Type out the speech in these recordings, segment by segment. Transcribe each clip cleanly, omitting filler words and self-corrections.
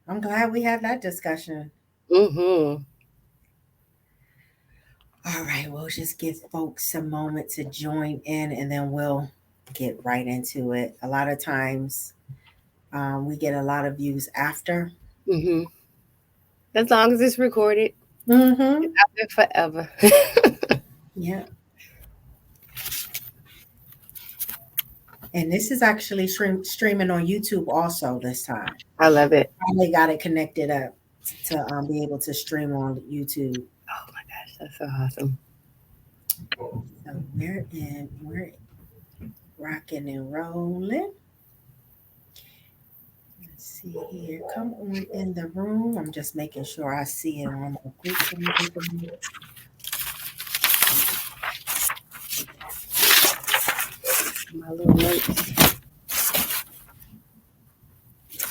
I'm glad we had that discussion. Mm-hmm. All right, we'll just give folks a moment to join in and then we'll get right into it. A lot of times we get a lot of views after. Mm-hmm. As long as it's recorded, Mm-hmm. it's out there forever. Yeah. And this is actually streaming on YouTube also this time. I love it. Finally got it connected up to be able to stream on YouTube. Oh my gosh, that's so awesome. So we're rocking and rolling. Let's see here. Come on in the room. I'm just making sure I see it on my group. My little notes.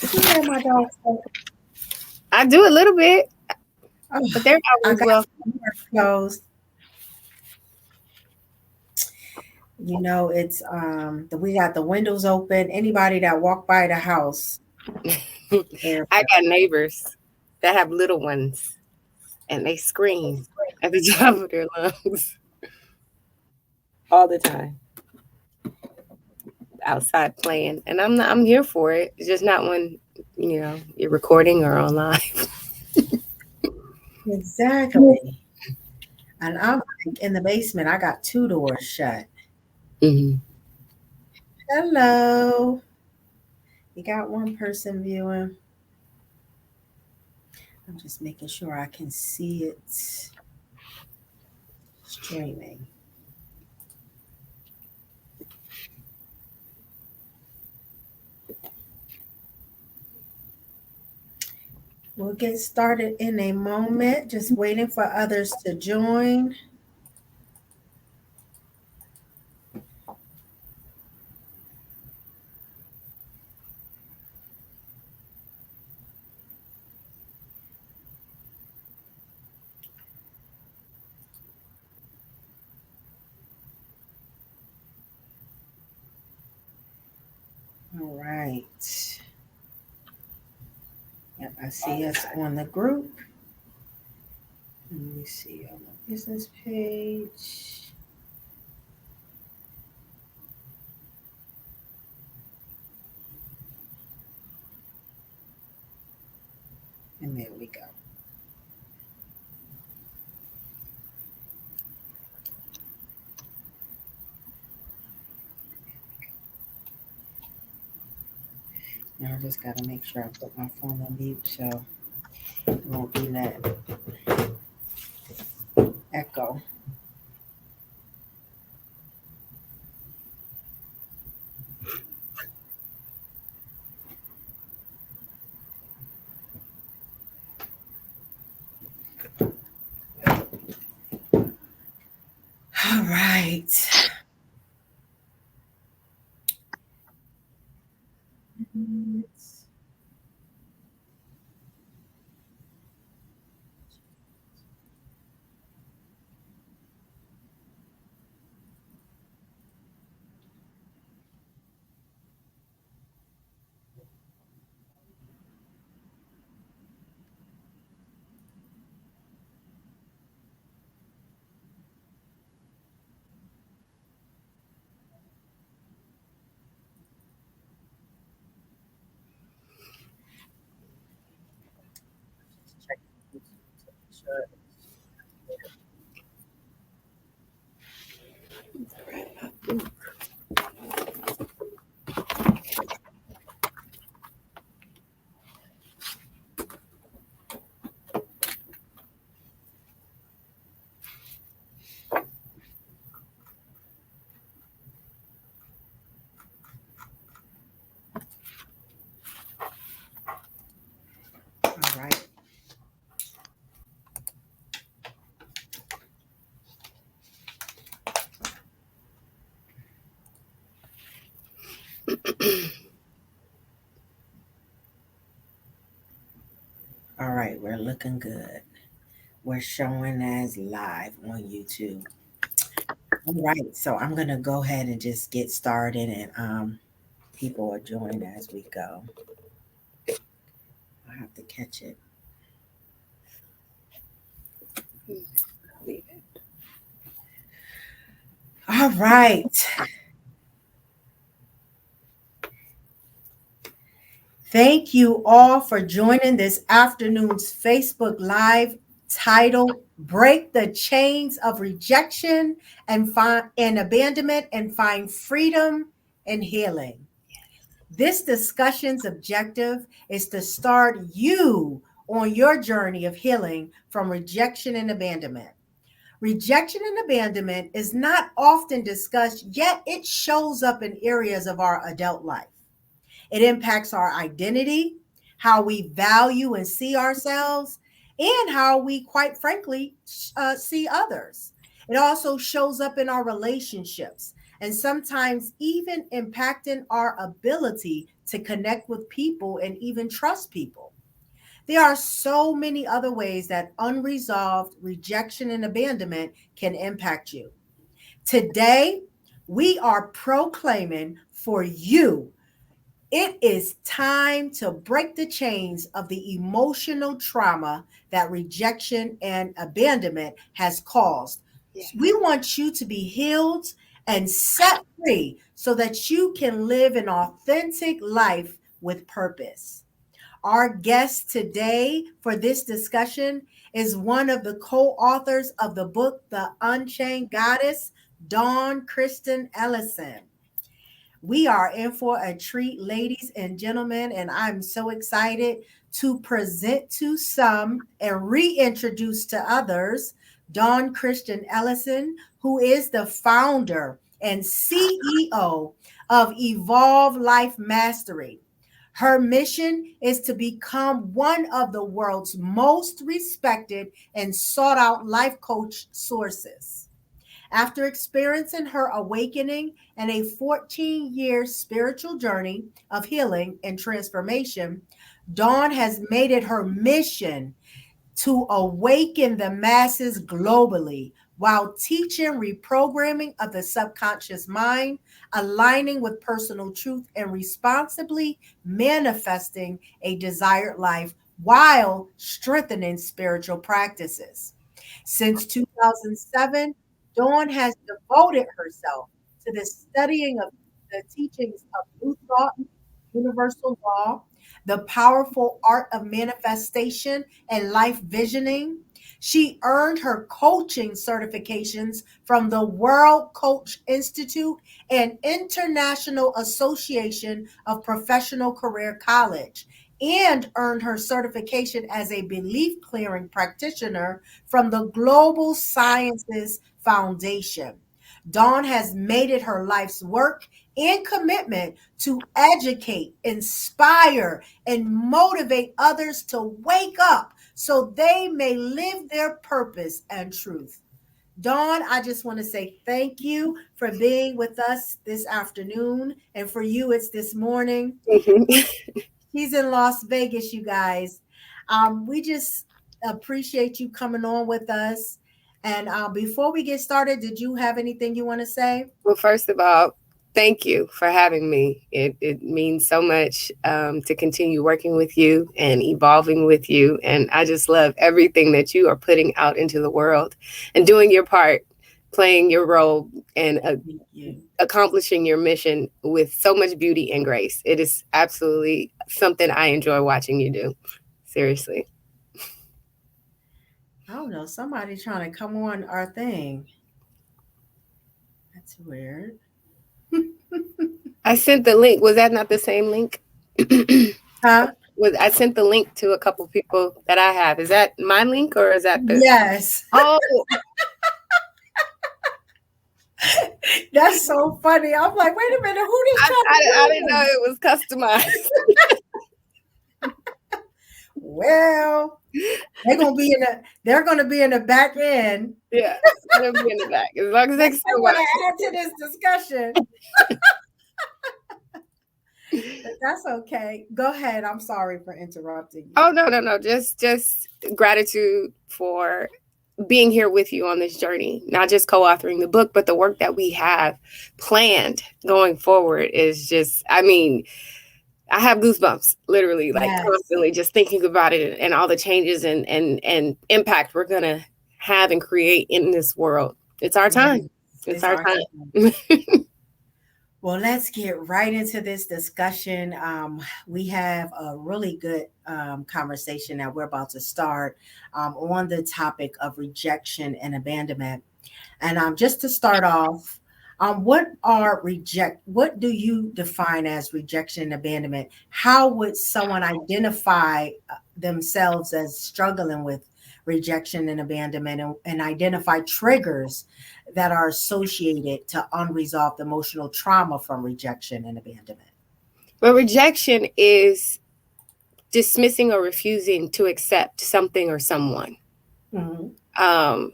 Did you hear my dog say, I do a little bit, oh, but they're I always got well. the door closed? You know, it's we got the windows open. Anybody that walk by the house, air. I got neighbors that have little ones, and they scream at the top of their lungs all the time outside playing, and I'm here for it. It's just not when you're recording or on live. Exactly. And I'm like in the basement. I got two doors shut. Hmm. Hello. You got one person viewing. I'm just making sure I can see it streaming. We'll get started in a moment. Just waiting for others to join. All right. Yep, I see us on the group. Let me see on the business page. And there we go. Now I just got to make sure I put my phone on mute so it won't be that echo. All right. All right. All right. We're looking good. We're showing as live on YouTube. All right. So I'm going to go ahead and just get started and people are joining as we go. I have to catch it. Leave it. All right. Thank you all for joining this afternoon's Facebook Live titled Break the Chains of Rejection and Abandonment and Find Freedom and Healing. This discussion's objective is to start you on your journey of healing from rejection and abandonment. Rejection and abandonment is not often discussed, yet it shows up in areas of our adult life. It impacts our identity, how we value and see ourselves, and how we, quite frankly, see others. It also shows up in our relationships and sometimes even impacting our ability to connect with people and even trust people. There are so many other ways that unresolved rejection and abandonment can impact you. Today, we are proclaiming for you it is time to break the chains of the emotional trauma that rejection and abandonment has caused. Yes. We want you to be healed and set free so that you can live an authentic life with purpose. Our guest today for this discussion is one of the co authors of the book, The Unchained Goddess, Dawn Kristen Ellison. We are in for a treat, ladies and gentlemen, and I'm so excited to present to some and reintroduce to others Dawn Christian Ellison, who is the founder and CEO of Evolve Life Mastery. Her mission is to become one of the world's most respected and sought out life coach sources. After experiencing her awakening and a 14-year spiritual journey of healing and transformation, Dawn has made it her mission to awaken the masses globally while teaching reprogramming of the subconscious mind, aligning with personal truth, and responsibly manifesting a desired life while strengthening spiritual practices. Since 2007, Dawn has devoted herself to the studying of the teachings of New Thought, Universal Law, the powerful art of manifestation, and life visioning. She earned her coaching certifications from the World Coach Institute and International Association of Professional Career College, and earned her certification as a belief clearing practitioner from the Global Sciences Foundation. Dawn has made it her life's work and commitment to educate, inspire, and motivate others to wake up so they may live their purpose and truth. Dawn, I just want to say thank you for being with us this afternoon. And for you, it's this morning. She's in Las Vegas, you guys. We just appreciate you coming on with us. And before we get started, did you have anything you want to say? Well, first of all, thank you for having me. It means so much to continue working with you and evolving with you. And I just love everything that you are putting out into the world and doing your part, playing your role, and accomplishing your mission with so much beauty and grace. It is absolutely something I enjoy watching you do. Seriously. I don't know. Somebody trying to come on our thing. That's weird. I sent the link. Was that not the same link? Huh? I sent the link to a couple people that I have. Is that my link or is that the? Yes. Oh, that's so funny. I'm like, wait a minute, who this? I didn't know it was customized. Well, they're gonna be in the back end. Yeah, they'll be in the back as long as they still want to add to this discussion. But that's okay. Go ahead. I'm sorry for interrupting you. Oh no. Just gratitude for being here with you on this journey. Not just co-authoring the book, but the work that we have planned going forward is just, I mean, I have goosebumps, literally, like Yes. constantly just thinking about it and all the changes and impact we're gonna have and create in this world. It's our Yes. time. It's It's our our time. time. Well, let's get right into this discussion. We have a really good conversation that we're about to start on the topic of rejection and abandonment. And just to start off, what do you define as rejection and abandonment? How would someone identify themselves as struggling with rejection and abandonment, and identify triggers that are associated to unresolved emotional trauma from rejection and abandonment? But rejection is dismissing or refusing to accept something or someone. Mm-hmm. Um,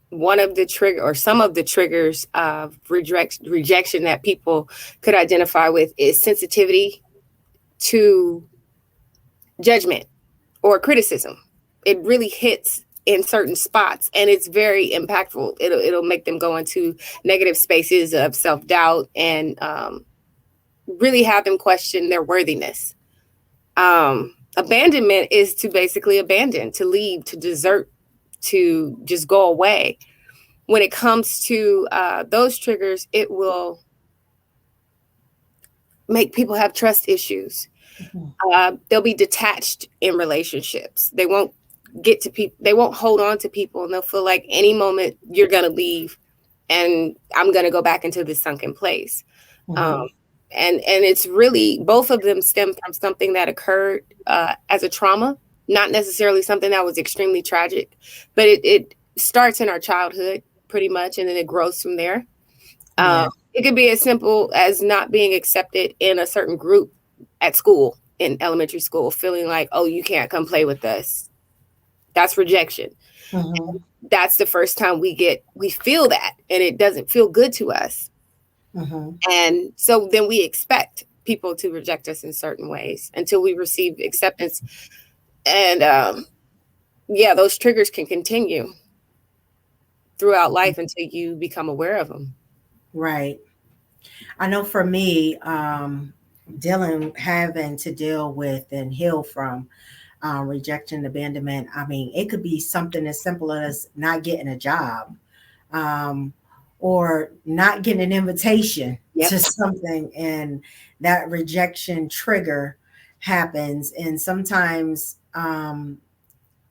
One of the trigger or some of the triggers of rejection that people could identify with is sensitivity to judgment or criticism. It really hits in certain spots and it's very impactful. It'll make them go into negative spaces of self-doubt and really have them question their worthiness. Abandonment is to basically abandon, to leave, to desert, to just go away. When it comes to those triggers, it will make people have trust issues. Mm-hmm. They'll be detached in relationships. They won't get to people. They won't hold on to people, and they'll feel like any moment you're gonna leave, and I'm gonna go back into this sunken place. Um, Mm-hmm. and it's really both of them stem from something that occurred as a trauma, not necessarily something that was extremely tragic, but it starts in our childhood pretty much, and then it grows from there. Yeah. It could be as simple as not being accepted in a certain group at school, in elementary school, feeling like, oh, you can't come play with us. That's rejection. Mm-hmm. That's the first time we feel that, and it doesn't feel good to us. Mm-hmm. And so then we expect people to reject us in certain ways until we receive acceptance. And yeah, those triggers can continue throughout life until you become aware of them. Right. I know for me, having to deal with and heal from rejection, abandonment. I mean, it could be something as simple as not getting a job, um, or not getting an invitation Yep. to something, and that rejection trigger happens. And sometimes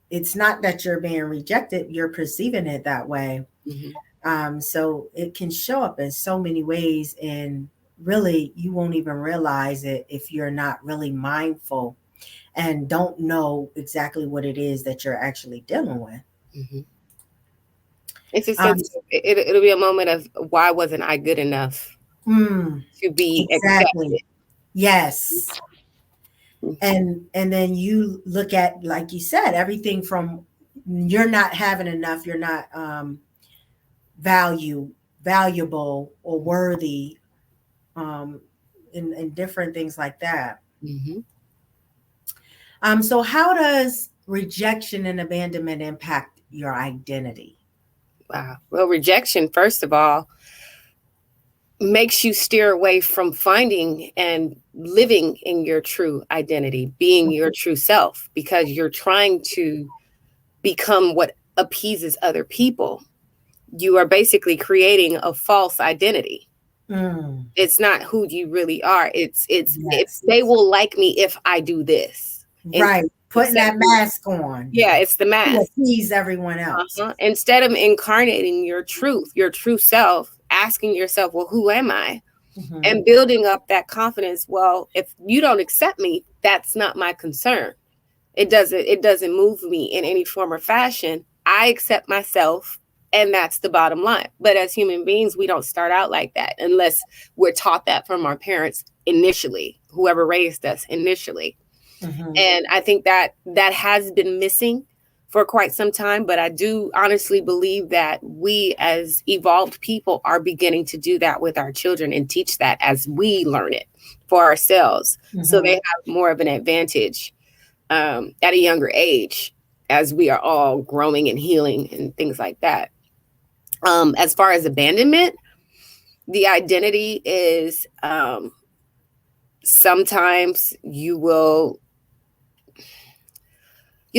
it's not that you're being rejected, you're perceiving it that way. Mm-hmm. So it can show up in so many ways, and really, you won't even realize it if you're not really mindful and don't know exactly what it is that you're actually dealing with. Mm-hmm. It's a Um, sense. It'll be a moment of why wasn't I good enough to be exactly. accepted? Yes. And then you look at, like you said, everything from you're not having enough, you're not value valuable or worthy, um, and different things like that. Mm-hmm. So how does rejection and abandonment impact your identity? Wow. Well, rejection, first of all, makes you steer away from finding and living in your true identity, being your true self, because you're trying to become what appeases other people. You are basically creating a false identity. Mm, It's not who you really are. It's if yes. they will like me if I do this. Instead Right. of Putting that mask on yeah, it's the to mask. appease everyone else. Uh-huh. Instead of incarnating your truth, your true self, asking yourself, well, who am I? Hmm. And building up that confidence. Well, if you don't accept me, that's not my concern. It doesn't move me in any form or fashion. I accept myself, and that's the bottom line. But as human beings, we don't start out like that unless we're taught that from our parents initially, whoever raised us initially. Hmm. And I think that has been missing for quite some time, but I do honestly believe that we as evolved people are beginning to do that with our children and teach that as we learn it for ourselves, so they Hmm. have more of an advantage at a younger age as we are all growing and healing and things like that. As far as abandonment, the identity is Sometimes you'll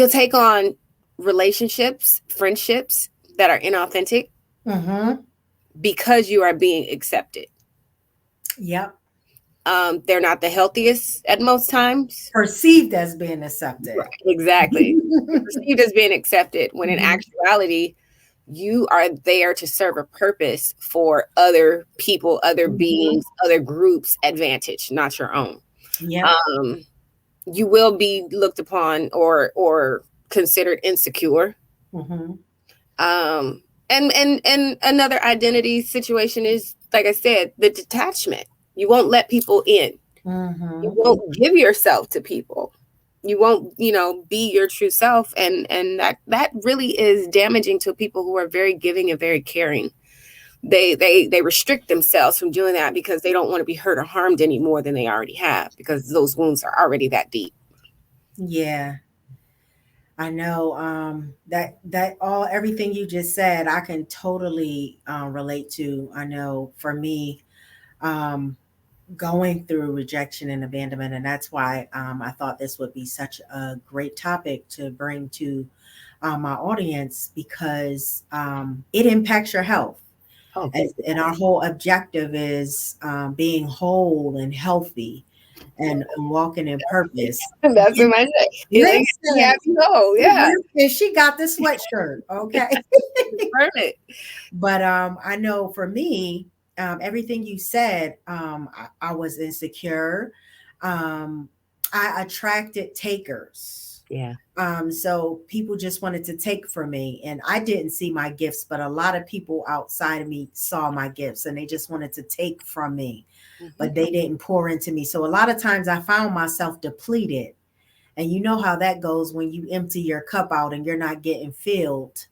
take on relationships, friendships that are inauthentic Mm-hmm. because you are being accepted. Yep. They're not the healthiest at most times. Perceived as being accepted. Right. Exactly. They're perceived as being accepted when in Mhm. actuality, you are there to serve a purpose for other people, other Mhm. beings, other groups' advantage, not your own. Yep. Um, you will be looked upon or considered insecure. Mm-hmm. And another identity situation is, like I said, the detachment. You won't let people in. You Mm-hmm. won't give yourself to people. You won't, be your true self, and that really is damaging to people who are very giving and very caring. They restrict themselves from doing that because they don't want to be hurt or harmed any more than they already have, because those wounds are already that deep. Yeah. I know that all everything you just said, I can totally relate to. I know for me, um, going through rejection and abandonment, and that's why I thought this would be such a great topic to bring to my audience because it impacts your health. Oh, And our whole objective is being whole and healthy and walking in purpose. that's what I say. Healing and Listen, happy whole. Yeah, listen, she got the sweatshirt, okay? burn it. But I know for me, everything you said, I was insecure. Um, I attracted takers. Yeah. So people just wanted to take from me, and I didn't see my gifts, but a lot of people outside of me saw my gifts, and they just wanted to take from me, Mm-hmm. but they didn't pour into me. So a lot of times I found myself depleted, and you know how that goes when you empty your cup out and you're not getting filled.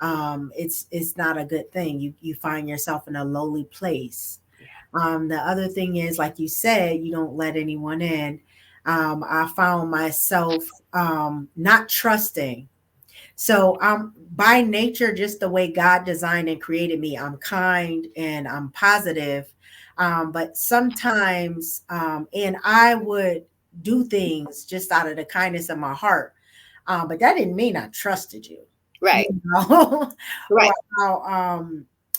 Mm-hmm. It's not a good thing. You find yourself in a lowly place. Yeah. The other thing is, like you said, you don't let anyone in. I found myself not trusting. So I'm by nature, just the way God designed and created me, I'm kind and I'm positive. But sometimes, and I would do things just out of the kindness of my heart. But that didn't mean I trusted you, Right. you know, or Right. I'll,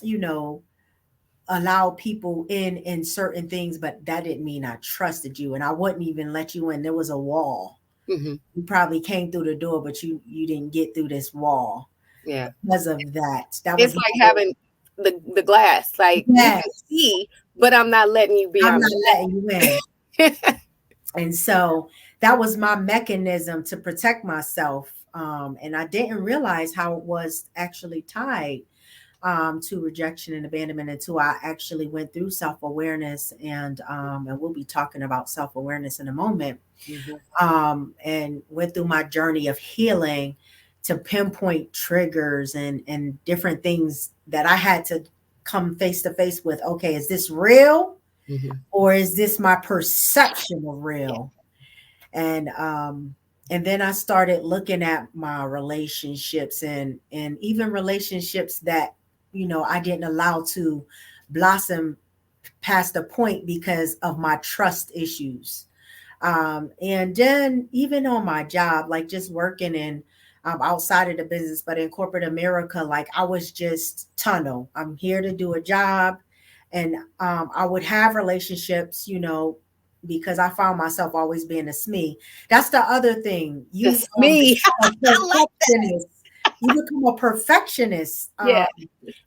you know, allow people in certain things, but that didn't mean I trusted you, and I wouldn't even let you in. There was a wall. Mm-hmm. You probably came through the door, but you didn't get through this wall Yeah. because of that. That It's was my like whole, having the glass. Like, you can yes. see, but I'm not letting you be I'm on not the letting you in. And so that was my mechanism to protect myself. And I didn't realize how it was actually tied to rejection and abandonment until I actually went through self awareness, and we'll be talking about self awareness in a moment. Mm-hmm. And went through my journey of healing to pinpoint triggers and different things that I had to come face to face with. Okay, is this real Mm-hmm. or is this my perception of Yeah. real? And then I started looking at my relationships and even relationships that I didn't allow to blossom past the point because of my trust issues. And then even on my job, like just working in outside of the business, but in corporate America, like I was just tunnel. I'm here to do a job, and I would have relationships, because I found myself always being a SME. That's the other thing. You Just me. become a I like that. perfectionist. You become a perfectionist, Yeah.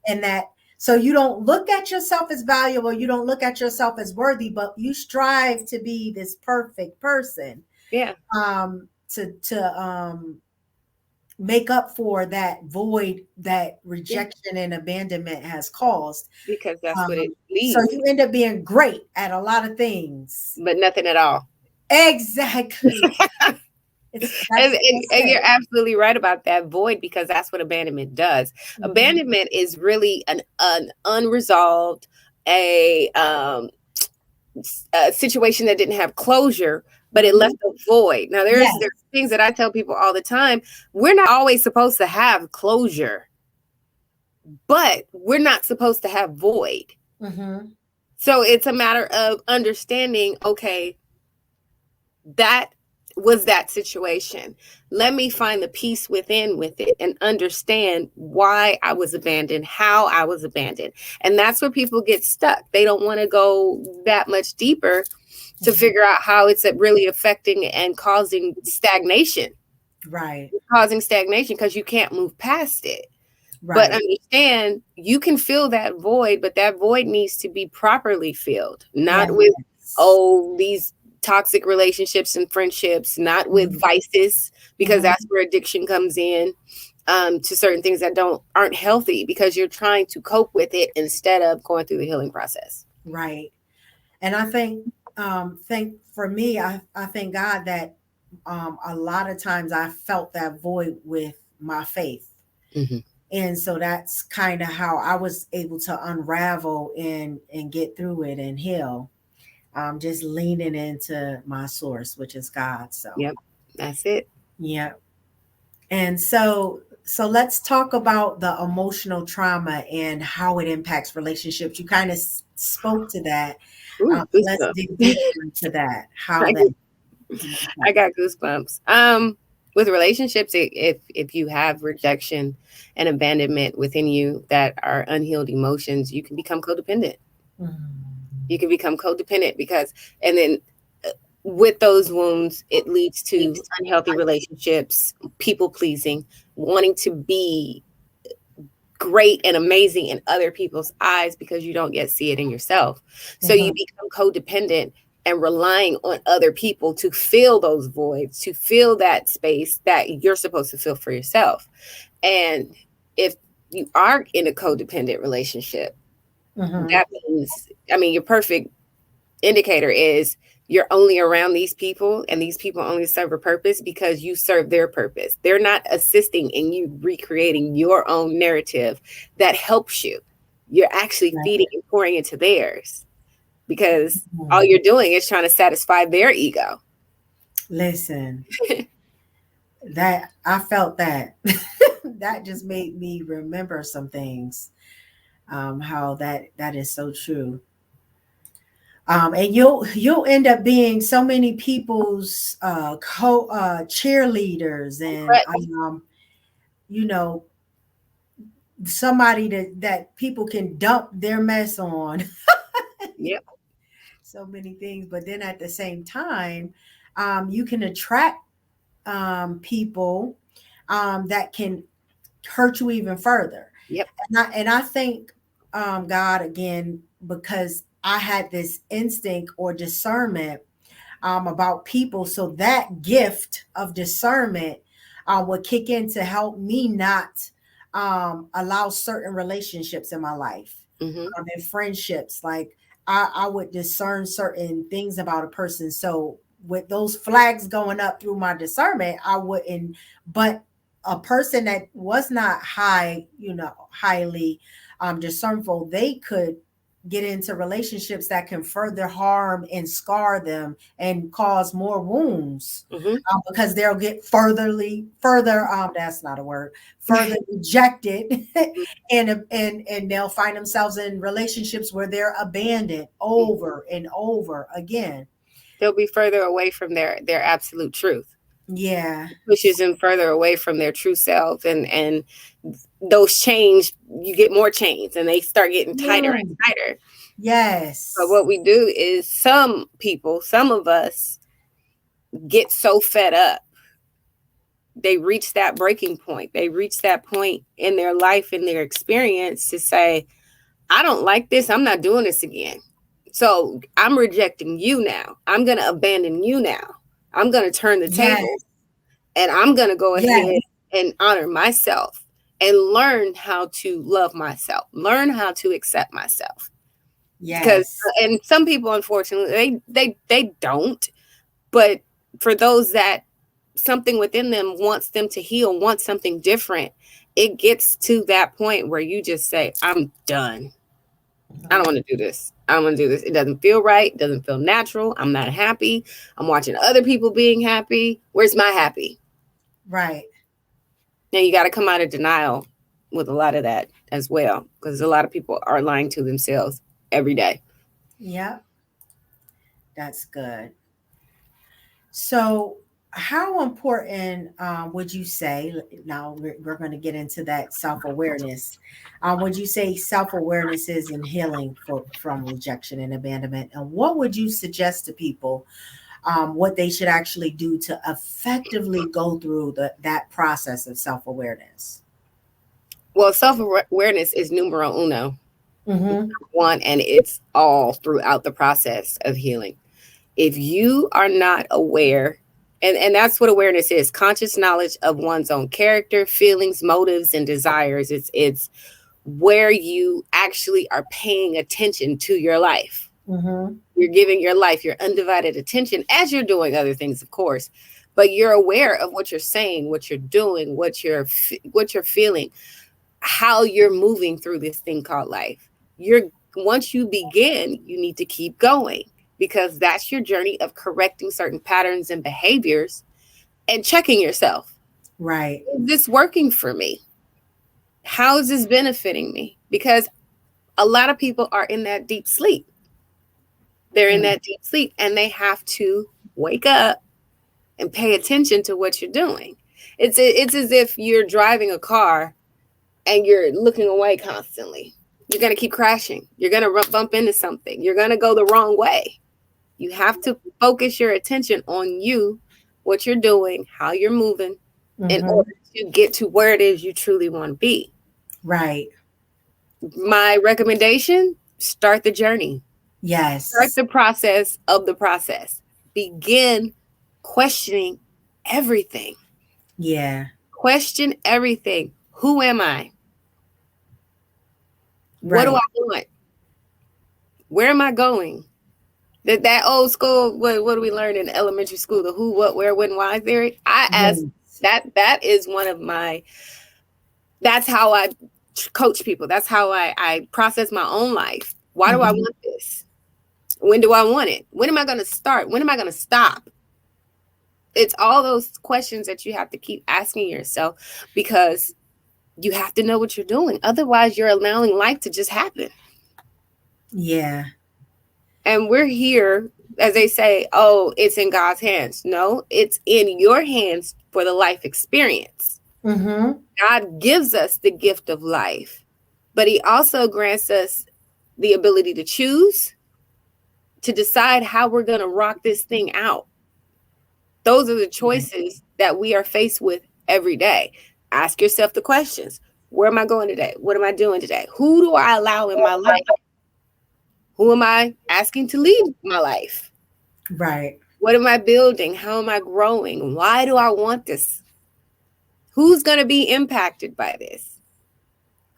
and that so you don't look at yourself as valuable, you don't look at yourself as worthy, but you strive to be this perfect person Yeah. to make up for that void that Yeah. rejection and abandonment has caused. Because that's what it So leaves, you end up being great at a lot of things. but nothing at all. Exactly. That's And you're it. absolutely right about that void, because that's what abandonment does. Mhm. Abandonment is really an unresolved, a a situation that didn't have closure, but it left Mhm. a void. Now, there's Yes. things that I tell people all the time. We're not always supposed to have closure, but we're not supposed to have void. Hmm. So it's a matter of understanding, okay, that was that situation. Let me find the peace within with it and understand why I was abandoned, how I was abandoned. And that's where people get stuck. They don't want to go that much deeper to figure out how it's really affecting and causing stagnation. Right. Causing stagnation because you can't move past it. But Right. understand, you can fill that void, but that void needs to be properly filled, not with, Yes. oh, these toxic relationships and friendships, not with vices, because Mhm. that's where addiction comes in, to certain things that aren't healthy because you're trying to cope with it instead of going through the healing process. Right. And I think for me, I thank God that a lot of times I felt that void with my faith. Mm-hmm. And so that's kind of how I was able to unravel and get through it and heal. Just leaning into my source, which is God. So Yep, that's it. yeah. And so let's talk about the emotional trauma and how it impacts relationships. You kind of spoke to that. Ooh, Let's goosebumps. dig deeper into that. How I that. I got goosebumps. With relationships, if you have rejection and abandonment within you that are unhealed emotions, you can become codependent. Mhm. You can become codependent because, and then with those wounds, it leads to unhealthy relationships, people pleasing, wanting to be great and amazing in other people's eyes because you don't yet see it in yourself. So you Mhm. become codependent and relying on other people to fill those voids, to fill that space that you're supposed to fill for yourself. And if you are in a codependent relationship, Mhm. that means, I mean, your perfect indicator is you're only around these people and these people only serve a purpose because you serve their purpose. They're not assisting in you recreating your own narrative that helps you. You're actually Right. feeding and pouring into theirs because all Mhm. you're doing is trying to satisfy their ego. Listen, that I felt that. That just made me remember some things. How that is so true. And you'll end up being so many people's cheerleaders and But you know somebody that people can dump their mess on. yep, So many things, but then at the same time, you can attract people that can hurt you even further. yep, And I thank God again because I had this instinct or discernment about people. So that gift of discernment would kick in to help me not allow certain relationships in my life mm-hmm, and friendships. Like I would discern certain things about a person. So with those flags going up through my discernment, I wouldn't. But a person that was not highly discernful, they could get into relationships that can further harm and scar them and cause more wounds mm-hmm. because they'll get further that's not a word, further rejected and they'll find themselves in relationships where they're abandoned over and over again. They'll be further away from their absolute truth. Yeah. Pushes them further away from their true self, and those chains, you get more chains and they start getting tighter and Mm, tighter. But yes. what we do is, some people, some of us, get so fed up, they reach that breaking point, they reach that point in their life, in their experience, to say, I don't like this, I'm not doing this again, so I'm rejecting you now, I'm going to abandon you now, I'm going to turn the Yes. tables, and I'm going to go Yes. ahead and honor myself and learn how to love myself, learn how to accept myself. Because, Yes. and some people, unfortunately, they don't. But for those that something within them wants them to heal, wants something different, it gets to that point where you just say, I'm done. I don't Mhm. want to do this. I don't want to do this. It doesn't feel right. It doesn't feel natural. I'm not happy. I'm watching other people being happy. Where's my happy? Right. Now you got to come out of denial with a lot of that as well, because a lot of people are lying to themselves every day. Yep. That's good. So, how important would you say? Now we're going to get into that self awareness. Would you say self awareness is in healing from rejection and abandonment? And what would you suggest to people what they should actually do to effectively go through that process of self awareness? Well, self awareness is numero uno, Mm-hmm. one, and it's all throughout the process of healing. If you are not aware, and that's what awareness is, conscious knowledge of one's own character, feelings, motives, and desires. It's where you actually are paying attention to your life. Mm-hmm. You're giving your life your undivided attention as you're doing other things, of course, but you're aware of what you're saying, what you're doing, what you're feeling, how you're moving through this thing called life. You're Once you begin, you need to keep going, because that's your journey of correcting certain patterns and behaviors and checking yourself. Right. Is this working for me? How is this benefiting me? Because a lot of people are in that deep sleep. They're in Mm. that deep sleep and they have to wake up and pay attention to what you're doing. It's as if you're driving a car and you're looking away constantly. You're going to keep crashing. You're going to bump into something. You're going to go the wrong way. You have to focus your attention on you, what you're doing, how you're moving, in Mm-hmm. order to get to where it is you truly want to be. Right. My recommendation: start the journey, start Yes. the process of the process. Begin questioning everything. Yeah. Question everything. Who am I? What do I Right. want? Where am I going? That old school, what do we learn in elementary school? The who, what, where, when, why theory. I ask Yes. that is one of my, that's how I coach people. That's how I process my own life. Why do I Mm-hmm. want this? When do I want it? When am I going to start? When am I going to stop? It's all those questions that you have to keep asking yourself, because you have to know what you're doing. Otherwise, you're allowing life to just happen. Yeah. And we're here, as they say, oh, it's in God's hands. No, it's in your hands for the life experience. Mm-hmm. God gives us the gift of life, but He also grants us the ability to choose, to decide how we're going to rock this thing out. Those are the choices that we are faced with every day. Ask yourself the questions: where am I going today? What am I doing today? Who do I allow in my life? Who am I asking to lead my life? Right. What am I building? How am I growing? Why do I want this? Who's going to be impacted by this?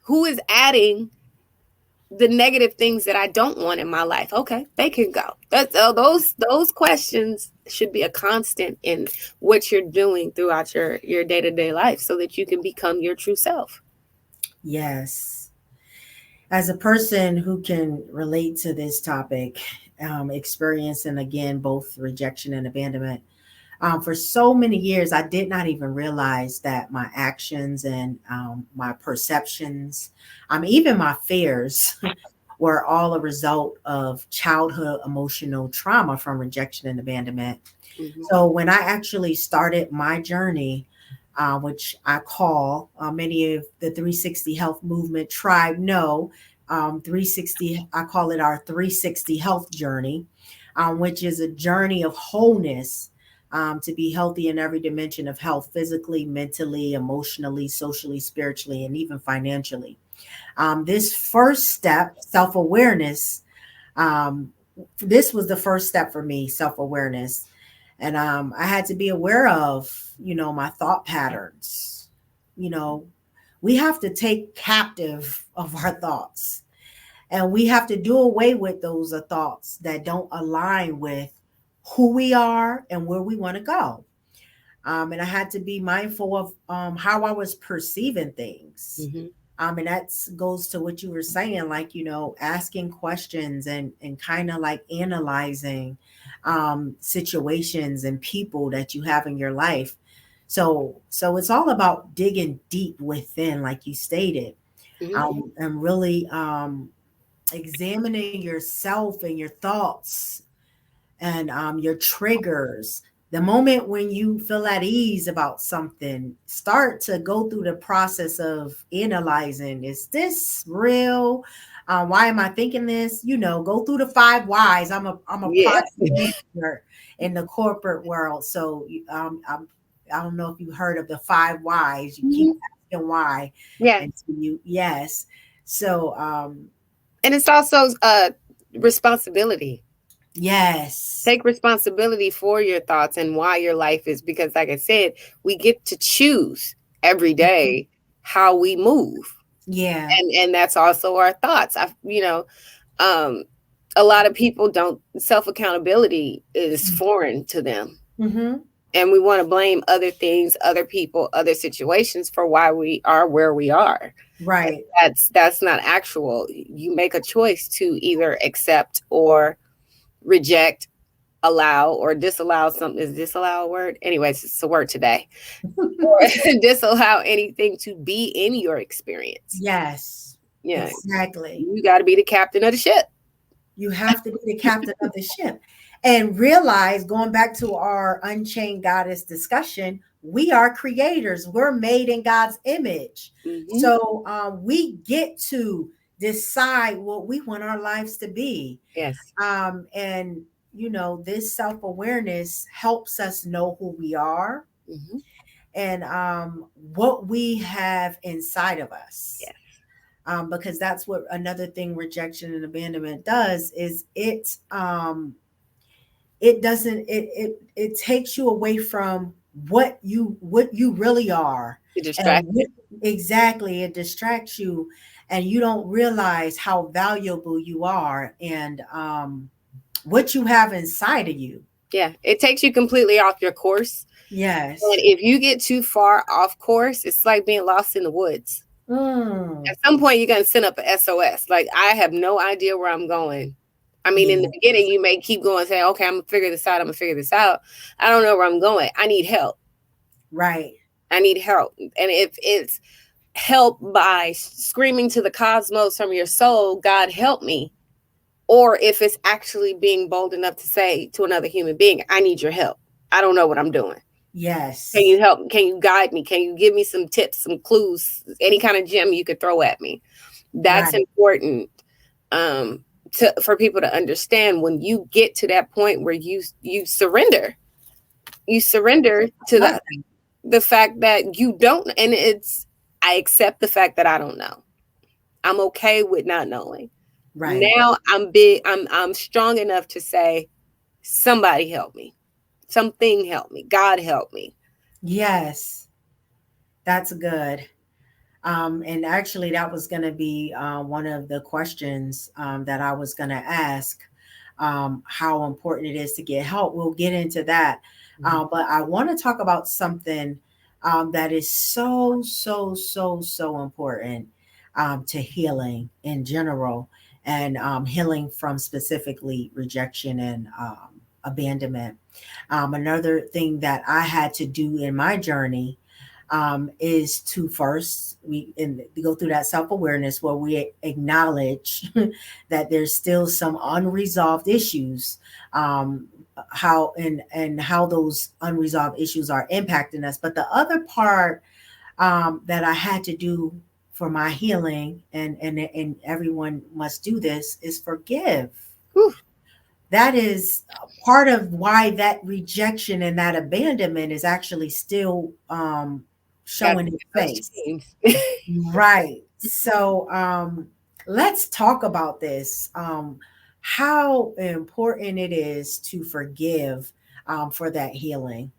Who is adding the negative things that I don't want in my life? Okay, they can go. That's those questions should be a constant in what you're doing throughout your day-to-day life, so that you can become your true self. Yes. As a person who can relate to this topic, experiencing again both rejection and abandonment, for so many years, I did not even realize that my actions and my perceptions, even my fears, were all a result of childhood emotional trauma from rejection and abandonment. Mm-hmm. So when I actually started my journey, which I call many of the 360 Health Movement tribe know, 360, I call it our 360 Health Journey, which is a journey of wholeness, to be healthy in every dimension of health: physically, mentally, emotionally, socially, spiritually, and even financially. This first step, self awareness, um, this was the first step for me, self awareness. And I had to be aware of, my thought patterns. You know, we have to take captive of our thoughts, and we have to do away with those thoughts that don't align with who we are and where we want to go. And I had to be mindful of how I was perceiving things. Mm-hmm. And that goes to what you were saying, like, asking questions and kind of like analyzing situations and people that you have in your life. So it's all about digging deep within, like you stated, Mm-hmm. and really examining yourself and your thoughts and your triggers. The moment when you feel at ease about something, start to go through the process of analyzing, is this real? Why am I thinking this? Go through the 5 whys. I'm a Yes. project manager in the corporate world, so I don't know if you heard of the 5 whys. You keep Mhm. asking why, Yeah. and yes. So And it's also responsibility. yes. Take responsibility for your thoughts and why your life is, because like I said, we get to choose every day how we move. Yeah. And that's also our thoughts. Um a lot of people don't, self accountability is foreign to them. Mm-hmm. And we want to blame other things, other people, other situations for why we are where we are. And Right. that's not actual. You make a choice to either accept or reject, allow or disallow something. Is disallow a word? Anyways, it's a word today. Or disallow anything to be in your experience. Yes, Yeah. exactly. You got to be the captain of the ship. You have to be the captain of the ship and realize, going back to our Unchained Goddess discussion, we are creators. We're made in God's image. Hmm. So we get to decide what we want our lives to be. Yes. And, this self awareness helps us know who we are Hmm. and what we have inside of us. Yes. Because that's what another thing rejection and abandonment does is it doesn't it takes you away from what you really are, To and distract you. exactly, it distracts you, and you don't realize how valuable you are, and what you have inside of you. Yeah. It takes you completely off your course. And Yes. if you get too far off course, it's like being lost in the woods. Mm, At some point, you're going to send up an SOS. Like, I have no idea where I'm going. I mean, in the beginning, yes. you may keep going, saying, okay, I'm going to figure this out. I'm going to figure this out. I don't know where I'm going. I need help. Right. I need help. And if it's help by screaming to the cosmos from your soul, God help me, or if it's actually being bold enough to say to another human being, I need your help. I don't know what I'm doing. Can you Yes. help? Can you guide me? Can you give me some tips, some clues, any kind of gem you could throw at me? That's Right. important, for people to understand. When you get to that point where you surrender, you surrender to Love the fact that you don't, and it's, I accept the fact that I don't know. I'm okay with not knowing. right. Now I'm big. I'm strong enough to say, somebody help me, something help me, God help me. Yes, that's good. And actually, that was going to be one of the questions that I was going to ask, how important it is to get help. We'll get into that. Mhm. But I want to talk about something that is so, so, so, so important to healing in general, and healing from specifically rejection and abandonment. Another thing that I had to do in my journey is to first we go through that self-awareness where we acknowledge that there's still some unresolved issues, how and how those unresolved issues are impacting us. But the other part that I had to do for my healing, and everyone must do this, is forgive. Whew, That is part of why that rejection and that abandonment is actually still gotta showing its get those face. chains. Right. So let's talk about this. How important it is to forgive for that healing.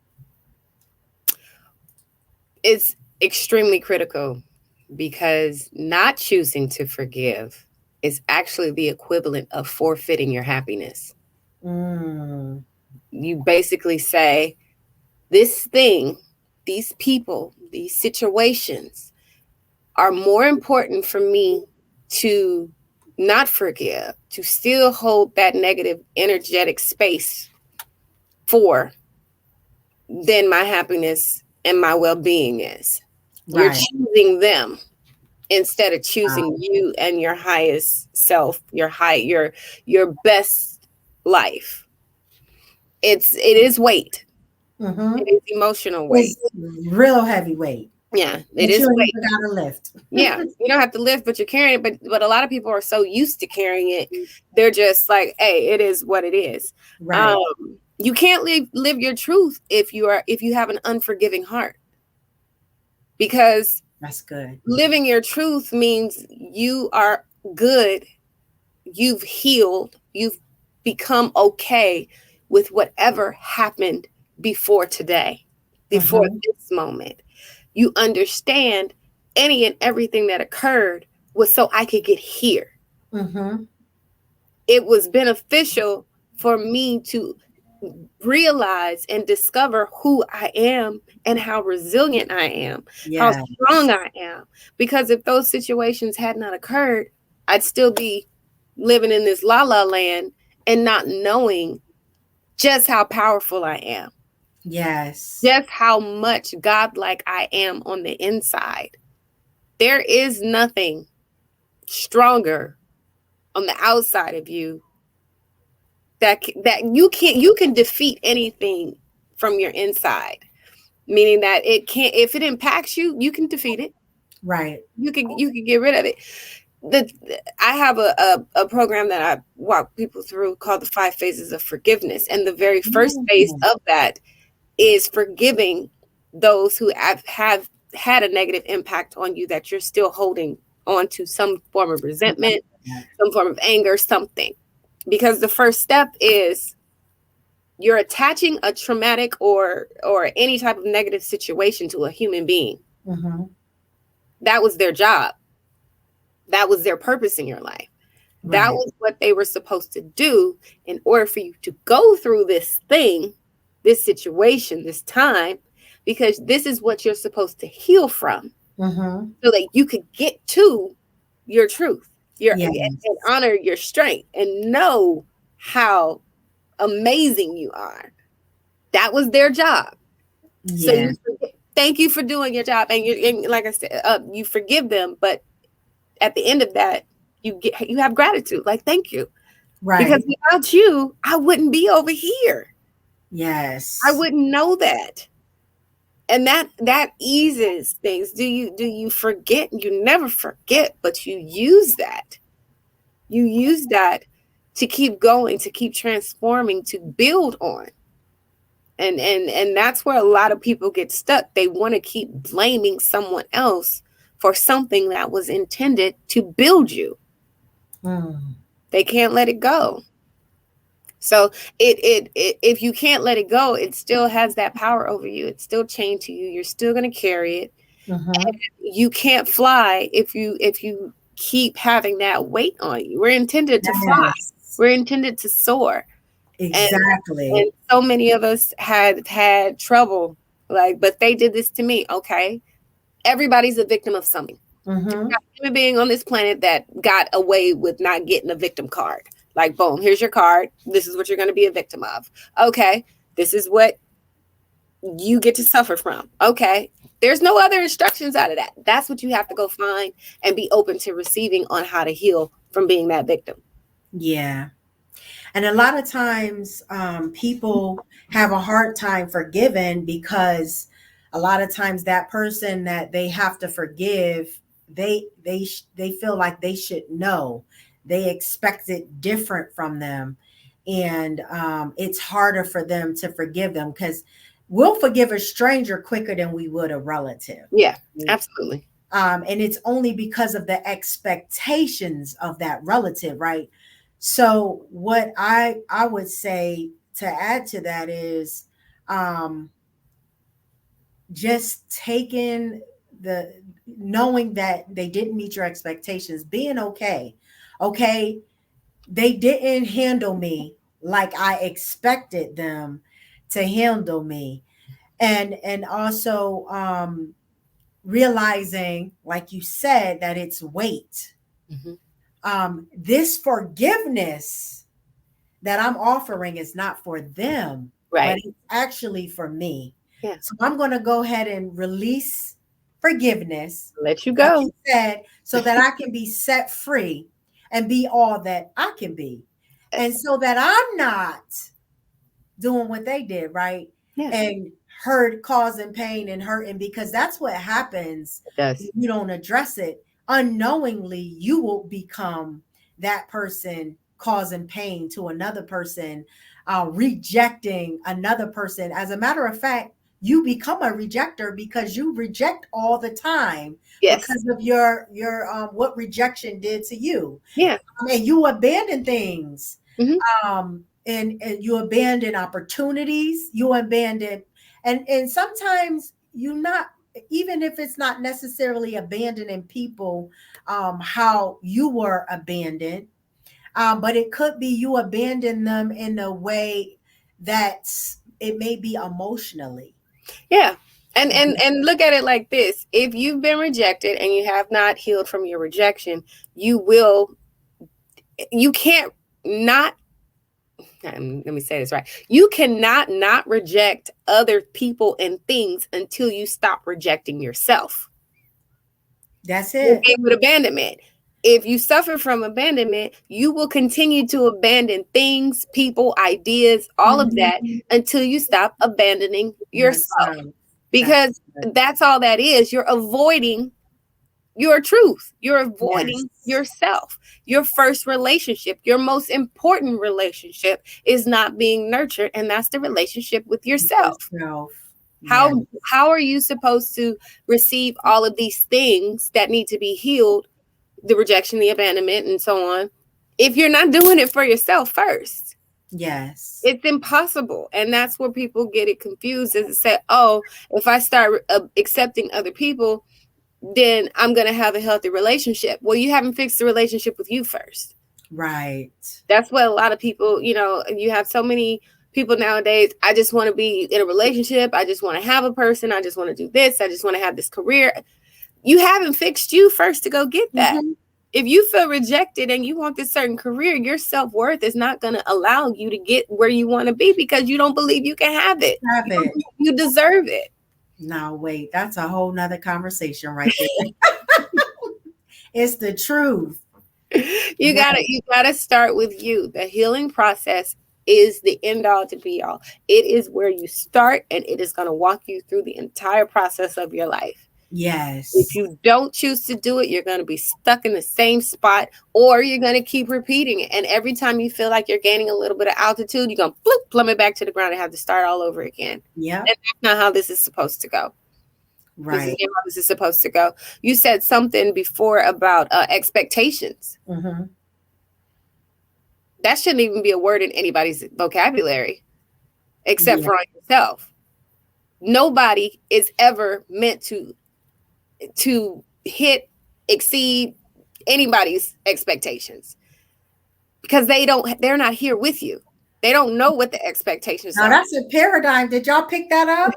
It's extremely critical, because not choosing to forgive is actually the equivalent of forfeiting your happiness. Mm, You basically say, this thing, these people, these situations are more important for me to not forgive, to still hold that negative energetic space for, than my happiness and my well being is. You're right. choosing them instead of Wow. choosing you and your highest self, your best life. It is weight. Mm-hmm. It is emotional weight. It's real heavyweight Yeah, it that you is don't weight. even gotta lift. Yeah, you don't have to lift, but you're carrying it. But a lot of people are so used to carrying it, they're just like, hey, it is what it is. Right. You can't live your truth if you have an unforgiving heart, because That's good. living your truth means you are good, you've healed, you've become okay with whatever happened before today, before Mm-hmm. this moment. You understand any and everything that occurred was so I could get here. Mm-hmm. It was beneficial for me to realize and discover who I am and how resilient I am, how Yeah. strong I am. Because if those situations had not occurred, I'd still be living in this la la land and not knowing just how powerful I am, Yes. just how much godlike I am on the inside. There is nothing stronger on the outside of you that you can defeat anything from your inside, meaning that it can't, if it impacts you, you can defeat it. Right. You can get rid of it. the I have a program that I walk people through called the 5 phases of forgiveness, and the very first phase Mm. of that is forgiving those who have had a negative impact on you, that you're still holding on to some form of resentment, some form of anger, something. Because the first step is you're attaching a traumatic or any type of negative situation to a human being. Mm-hmm. That was their job. That was their purpose in your life. That Right. was what they were supposed to do in order for you to go through this thing, this situation, this time, because this is what you're supposed to heal from, Mm-hmm. so that you could get to your truth, your and Yes. honor your strength and know how amazing you are. That was their job. So Yeah. thank you for doing your job, and like I said, you forgive them, but at the end of that, you have gratitude, like thank you, because Right. without you, I wouldn't be over here. I Yes. wouldn't know that. And that eases things. Do you forget? You never forget, but you use that. You use that to keep going, to keep transforming, to build on. And that's where a lot of people get stuck. They want to keep blaming someone else for something that was intended to build you. Mm. They can't let it go. So it if you can't let it go, it still has that power over you. It's still chained to you. You're still going to carry it. Mm-hmm. You can't fly if you keep having that weight on you. We're intended to fly. Yes. We're intended to soar. And Exactly. and so many of us had trouble, like, but they did this to me. Okay, everybody's a victim of something. Mm-hmm. Human being on this planet that got away with not getting a victim card. Like, boom, here's your card. This is what you're going to be a victim of. Okay, this is what you get to suffer from. Okay, there's no other instructions out of that. That's what you have to go find and be open to receiving on how to heal from being that victim. Yeah. And a lot of times, people have a hard time forgiving because a lot of times that person that they have to forgive, they feel like they should know. They expect it different from them, and it's harder for them to forgive them because we'll forgive a stranger quicker than we would a relative. Yeah, absolutely. And it's only because of the expectations of that relative, right? So what I would say to add to that is, um just taking the knowing that they didn't meet your expectations, being okay. Okay, they didn't handle me like I expected them to handle me. And also, realizing, like you said, that it's weight. Mm-hmm. This forgiveness that I'm offering is not for them, but Right. it's actually for me. Yeah. So I'm going to go ahead and release forgiveness, Let you like you go. said, so that I can be set free and be all that I can be. And so that I'm not doing what they did, right? Yeah. and hurt, causing pain and hurting, because that's what happens It does. when you don't address it. Unknowingly, you will become that person causing pain to another person, rejecting another person. As a matter of fact, you become a rejecter because you reject all the time Yes. because of your what rejection did to you. Yeah. And you abandon things, Hmm. and you abandon opportunities, you abandon, and sometimes you not, even if it's not necessarily abandoning people, how you were abandoned, but it could be you abandon them in a way that's, it may be emotionally. Yeah. And look at it like this. If you've been rejected and you have not healed from your rejection, you can't not, let me say this right. You cannot not reject other people and things until you stop rejecting yourself. That's The it. same with abandonment. If you suffer from abandonment, you will continue to abandon things, people, ideas, all of that Mhm. until you stop abandoning yourself. Yourself. That's Because it. that's all that is. You're avoiding your truth. You're avoiding Yes. yourself. Your first relationship, your most important relationship is not being nurtured, and that's the relationship with yourself. Yourself. Yes. How are you supposed to receive all of these things that need to be healed, the rejection, the abandonment, and so on, if you're not doing it for yourself first? Yes. It's impossible. And that's where people get it confused, is to say, oh, if I start accepting other people, then I'm going to have a healthy relationship. Well, you haven't fixed the relationship with you first. Right. That's what a lot of people, you have so many people nowadays. I just want to be in a relationship. I just want to have a person. I just want to do this. I just want to have this career. You haven't fixed you first to go get that. Mhm. If you feel rejected and you want this certain career, your self-worth is not going to allow you to get where you want to be because you don't believe you can have it. Have it. You deserve it. Now wait, that's a whole nother conversation right there. It's the truth. You Yeah. gotta start with you. The healing process is the end all to be all. It is where you start, and it is going to walk you through the entire process of your life. If Yes. you don't choose to do it, you're going to be stuck in the same spot, or you're going to keep repeating it. And every time you feel like you're gaining a little bit of altitude, you're going to plummet back to the ground and have to start all over again. Yep. And that's not how this is supposed to go. This is Right. not how this is supposed to go. You said something before about expectations. Mm-hmm. That shouldn't even be a word in anybody's vocabulary except Yeah. for on yourself. Nobody is ever meant to hit, exceed anybody's expectations, because they're not here with you. They don't know what the expectations Now are. that's a paradigm. Did y'all pick that up?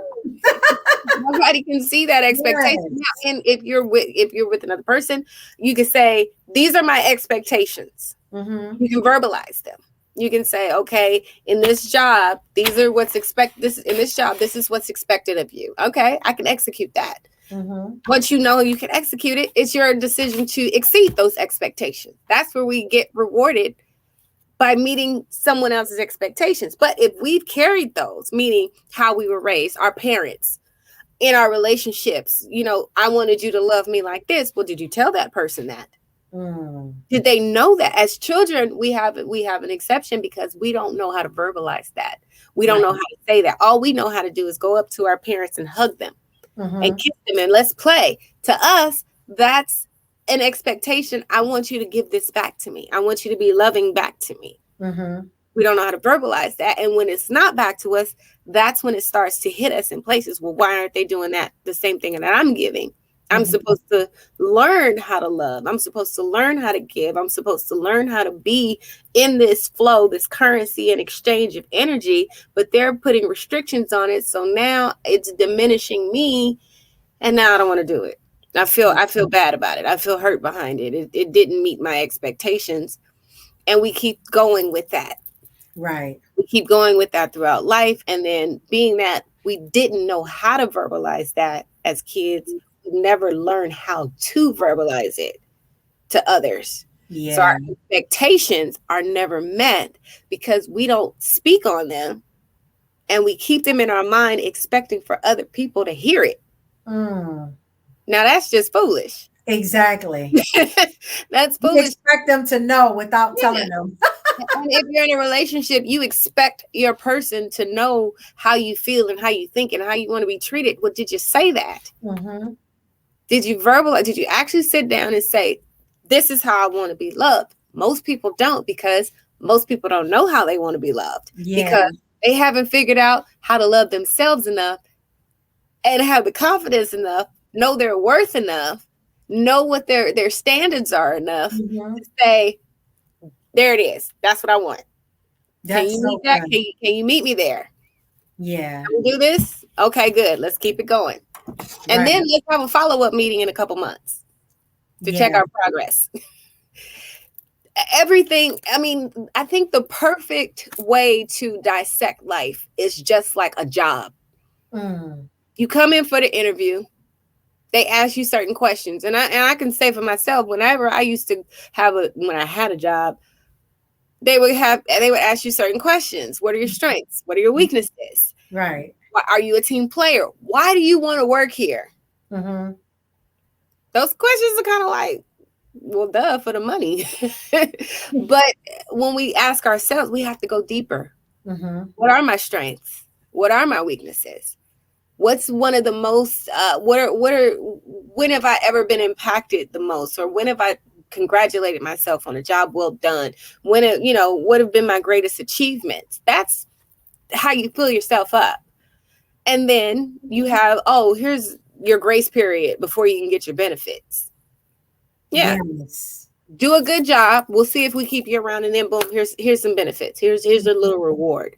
Nobody can see that expectation. Yes. Now, and if you're with another person, you can say, these are my expectations. Mm-hmm. You can verbalize them. You can say, okay, in this job, these are what's expected. This in this job, this is what's expected of you. Okay, I can execute that. Mm-hmm. Once you know you can execute it, it's your decision to exceed those expectations. That's where we get rewarded, by meeting someone else's expectations. But if we've carried those, meaning how we were raised, our parents, in our relationships, I wanted you to love me like this. Well, did you tell that person that? Did they know that? As children, we have an exception because we don't know how to verbalize that. We don't Right. know how to say that. All we know how to do is go up to our parents and hug them and Mm-hmm. kiss them and let's play. To us, that's an expectation. I want you to give this back to me. I want you to be loving back to me. Mm-hmm. We don't know how to verbalize that. And when it's not back to us, that's when it starts to hit us in places. Well, why aren't they doing that? The same thing that I'm giving. I'm Mm-hmm. supposed to learn how to love. I'm supposed to learn how to give. I'm supposed to learn how to be in this flow, this currency and exchange of energy, but they're putting restrictions on it. So now it's diminishing me, and now I don't want to do it. I feel bad about it. I feel hurt behind it. It didn't meet my expectations. And we keep going with that. Right. We keep going with that throughout life. And then being that we didn't know how to verbalize that as kids, we never learned how to verbalize it to others. So Yeah. our expectations are never met because we don't speak on them. and we keep them in our mind expecting for other people to hear it. Mm. Now that's just foolish. Exactly. That's You foolish. expect them to know without Yeah. telling them. And if you're in a relationship, you expect your person to know how you feel and how you think and how you want to be treated. Well, did you say that? Mm-hmm. Did you verbalize? Did you actually sit down and say, this is how I want to be loved? Most people don't, because most people don't know how they want to be loved, Yeah. because they haven't figured out how to love themselves enough and have the confidence enough, know their worth enough, know what their standards are enough Mm-hmm. to say, there it is. That's what I want. Can That's you so meet that? good. Can you meet me there? Yeah. Can we do this? Okay, good. Let's keep it going. And Right. then let's have a follow-up meeting in a couple months to check Yeah. our progress. Everything, I mean, I think the perfect way to dissect life is just like a job. Mm. You come in for the interview, they ask you certain questions. And I can say for myself, whenever I used to when I had a job, they would ask you certain questions. What are your strengths? What are your weaknesses? Right. Are you a team player? Why do you want to work here? Mm-hmm. Those questions are kind of like, well, duh, for the money. But when we ask ourselves, we have to go deeper. Mm-hmm. What are my strengths? What are my weaknesses? What's one of the most, when have I ever been impacted the most? Or when have I congratulated myself on a job well done? What have been my greatest achievements? That's how you fill yourself up. And then you have, here's your grace period before you can get your benefits. Yeah. Yes. Do a good job. We'll see if we keep you around, and then boom, here's some benefits. Here's a little reward.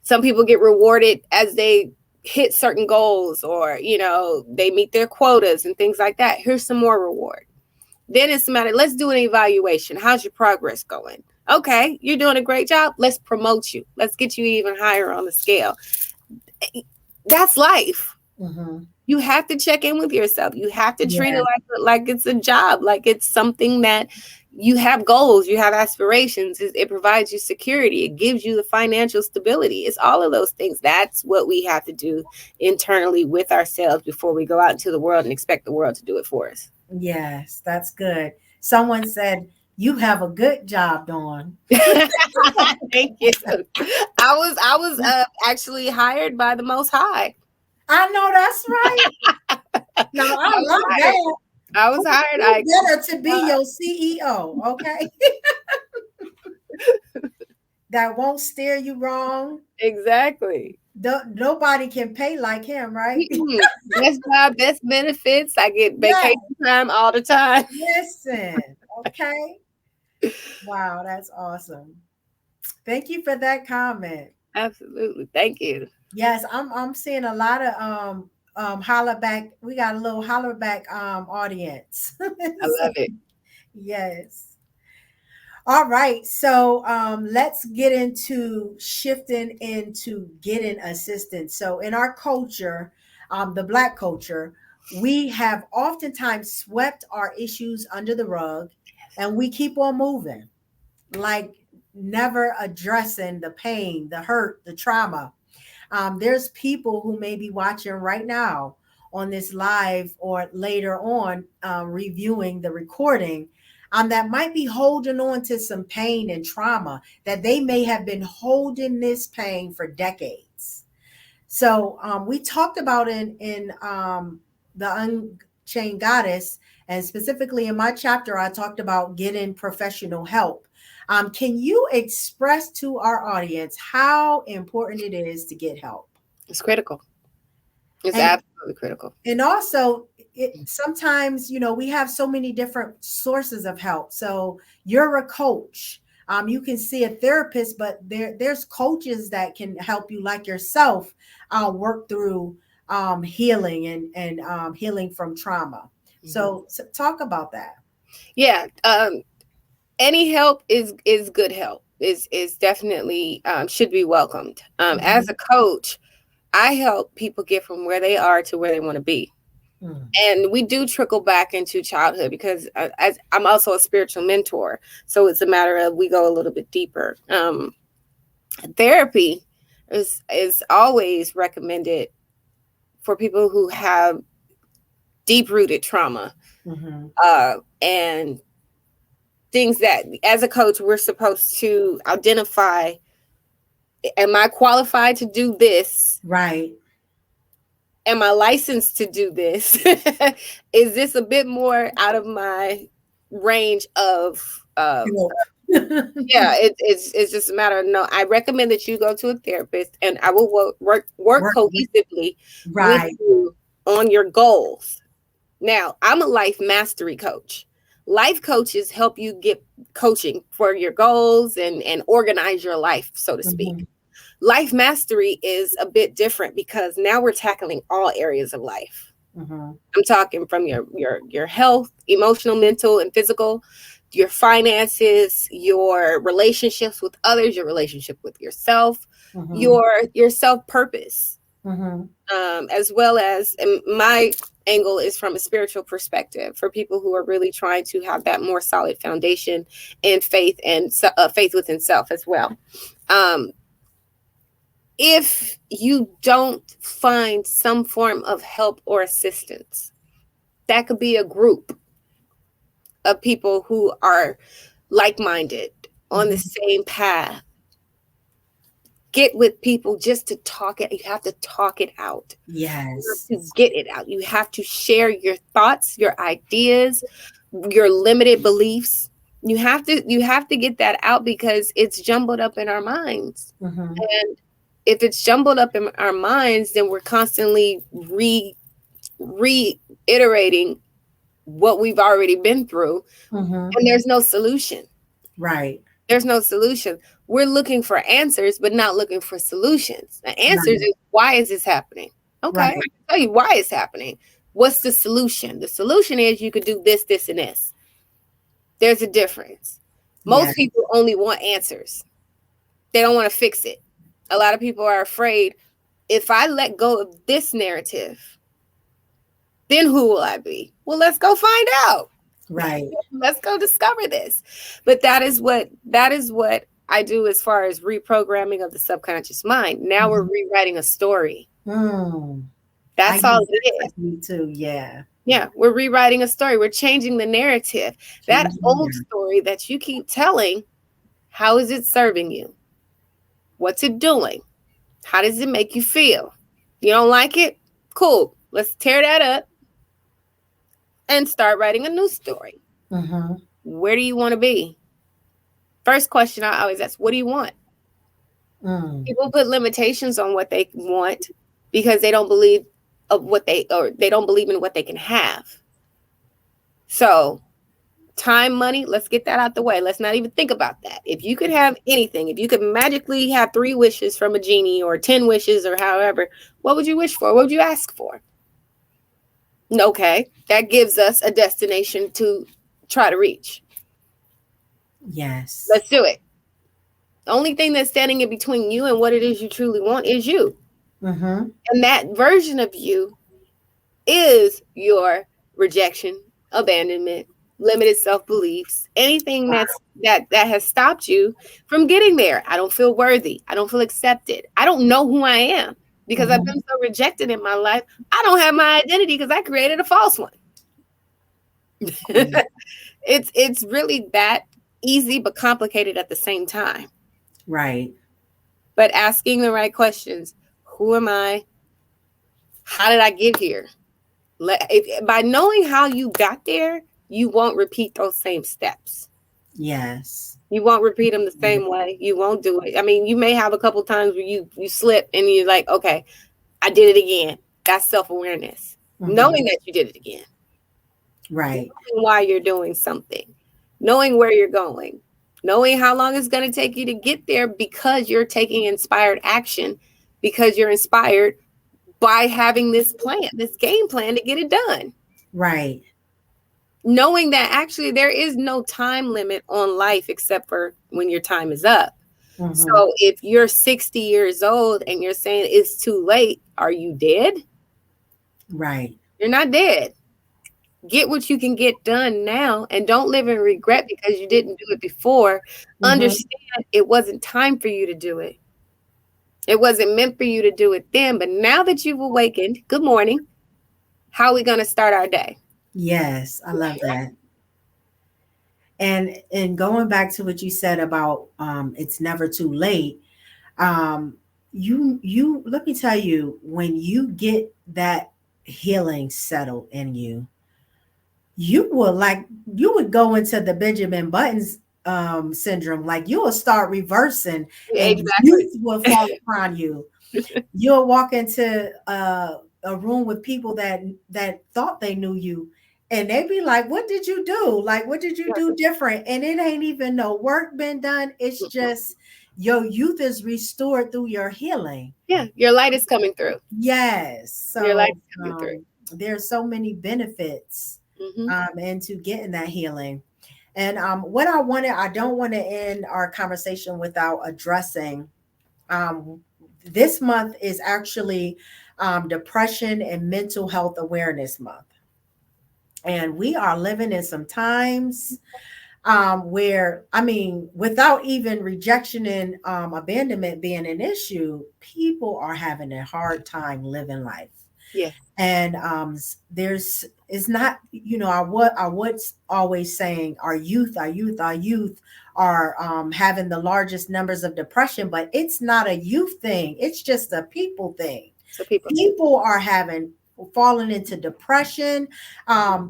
Some people get rewarded as they hit certain goals, or they meet their quotas and things like that. Here's some more reward. Then it's a matter, let's do an evaluation. How's your progress going? Okay, you're doing a great job. Let's promote you. Let's get you even higher on the scale. That's life. Mm-hmm. You have to check in with yourself. You have to treat Yeah. it like it's a job, like it's something that you have goals, you have aspirations. It provides you security. It gives you the financial stability. It's all of those things. That's what we have to do internally with ourselves before we go out into the world and expect the world to do it for us. Yes, that's good. Someone said, you have a good job, Dawn. Thank you. I was actually hired by the Most High. I know that's right. No, I I was love hired. that. I was hired. Who better to be your CEO, okay? That won't steer you wrong. Exactly. Nobody can pay like him, right? Best job, best benefits. I get Yeah, vacation time all the time. listen. Okay. Wow, that's awesome. Thank you for that comment. Absolutely. Thank you. Yes, I'm seeing a lot of holler back. We got a little holler back audience. I love it. Yes. All right. So let's get into shifting into getting assistance. So in our culture, the Black culture, we have oftentimes swept our issues under the rug and we keep on moving, like never addressing the pain, the hurt, the trauma. There's people who may be watching right now on this live or later on reviewing the recording that might be holding on to some pain and trauma that they may have been holding this pain for decades. So we talked about in the Unchained Goddess, and specifically in my chapter, I talked about getting professional help. Can you express to our audience how important it is to get help? It's critical. It's And absolutely critical. and also sometimes we have so many different sources of help. So you're a coach. You can see a therapist, but there's coaches that can help you, like yourself, work through healing and healing from trauma. Mm-hmm. So talk about that. Yeah. Any help is good help. Is definitely should be welcomed. As Mhm. a coach, I help people get from where they are to where they want to be. Mm. And we do trickle back into childhood because as I'm also a spiritual mentor. So it's a matter of we go a little bit deeper. Therapy is always recommended for people who have deep rooted trauma, Mm-hmm. and things that as a coach we're supposed to identify. Am I qualified to do this? Right. Am I licensed to do this? Is this a bit more out of my range of Help. yeah, it's just a matter of, no, I recommend that you go to a therapist, and I will work Work with, cohesively with right. you on your goals. Now, I'm a life mastery coach. Life coaches help you get coaching for your goals and organize your life, so to Mm-hmm. speak. Life mastery is a bit different because now we're tackling all areas of life. Mm-hmm. I'm talking from your health, emotional, mental, and physical, your finances, your relationships with others, your relationship with yourself, Mm-hmm. your self purpose, Mm-hmm. as well as, and my angle is from a spiritual perspective for people who are really trying to have that more solid foundation in faith and faith within self as well. Um, if you don't find some form of help or assistance, that could be a group of people who are like minded on the Mm-hmm. same path. Get with people just to talk it. You have to talk it out. You Yes. have to get it out. You have to share your thoughts, your ideas, your limited beliefs. You have to get that out because it's jumbled up in our minds. Mm-hmm. And if it's jumbled up in our minds, then we're constantly reiterating what we've already been through, Mm-hmm. and there's no solution. Right. There's no solution. We're looking for answers, but not looking for solutions. The answers Right. is, why is this happening? Okay, I Right. can tell you why it's happening. What's the solution? The solution is you could do this, this, and this. There's a difference. Yeah. Most people only want answers. They don't want to fix it. A lot of people are afraid, if I let go of this narrative, then who will I be? Well, let's go find out. Right. Let's go discover this. But that is what I do as far as reprogramming of the subconscious mind. Now we're Mm-hmm. rewriting a story. Mm. I That's all use it that is. technique too. Yeah. Yeah, we're rewriting a story. We're changing the narrative. That Changing old there. story that you keep telling, how is it serving you? What's it doing? How does it make you feel? You don't like it? Cool. Let's tear that up and start writing a new story. Mm-hmm. Where do you want to be? First question I always ask, what do you want? Mm. People put limitations on what they want because they don't believe of what they don't believe in what they can have. So, time, money, let's get that out the way. Let's not even think about that. If you could have anything, if you could magically have 3 wishes from a genie or 10 wishes or however, what would you wish for? What would you ask for? Okay, that gives us a destination to try to reach. Yes. Let's do it. The only thing that's standing in between you and what it is you truly want is you. Mm-hmm. And that version of you is your rejection, abandonment, limited self-beliefs, anything that has stopped you from getting there. I don't feel worthy. I don't feel accepted. I don't know who I am because I've Mm-hmm. been so rejected in my life. I don't have my identity because I created a false one. Yeah. It's really that easy but complicated at the same time. Right. But asking the right questions. Who am I? How did I get here? By knowing how you got there, you won't repeat those same steps. Yes. You won't repeat them the same way. You won't do it. I mean, you may have a couple times where you slip and you're like, okay, I did it again. That's self-awareness. Mm-hmm. Knowing that you did it again. Right. Knowing why you're doing something. Knowing where you're going. Knowing how long it's going to take you to get there because you're taking inspired action, because you're inspired by having this plan, this game plan to get it done. Right. Knowing that actually there is no time limit on life except for when your time is up. Mm-hmm. So if you're 60 years old and you're saying it's too late, are you dead? Right. You're not dead. Get what you can get done now and don't live in regret because you didn't do it before. Mm-hmm. Understand it wasn't time for you to do it. It wasn't meant for you to do it then, but now that you've awakened, good morning. How are we going to start our day? Yes, I love that. And going back to what you said about it's never too late. Um, you let me tell you, when you get that healing settled in you, you would go into the Benjamin Buttons syndrome. Like you will start reversing, and Exactly. youth will fall upon you. You'll walk into a room with people that thought they knew you, and they be like, what did you do? Like, what did you Yeah. do different? And it ain't even no work been done. It's just your youth is restored through your healing. Yeah, your light is coming through. Yes. Your light So is coming through. there's so many benefits Hmm. into getting that healing. And I don't want to end our conversation without addressing um, this month is actually Depression and Mental Health Awareness Month. And we are living in some times where, I mean, without even rejection and abandonment being an issue, people are having a hard time living life. Yes. And there's it's not, I was always saying our youth are having the largest numbers of depression, but it's not a youth thing, it's just a people thing. So people think. People are having fallen into depression.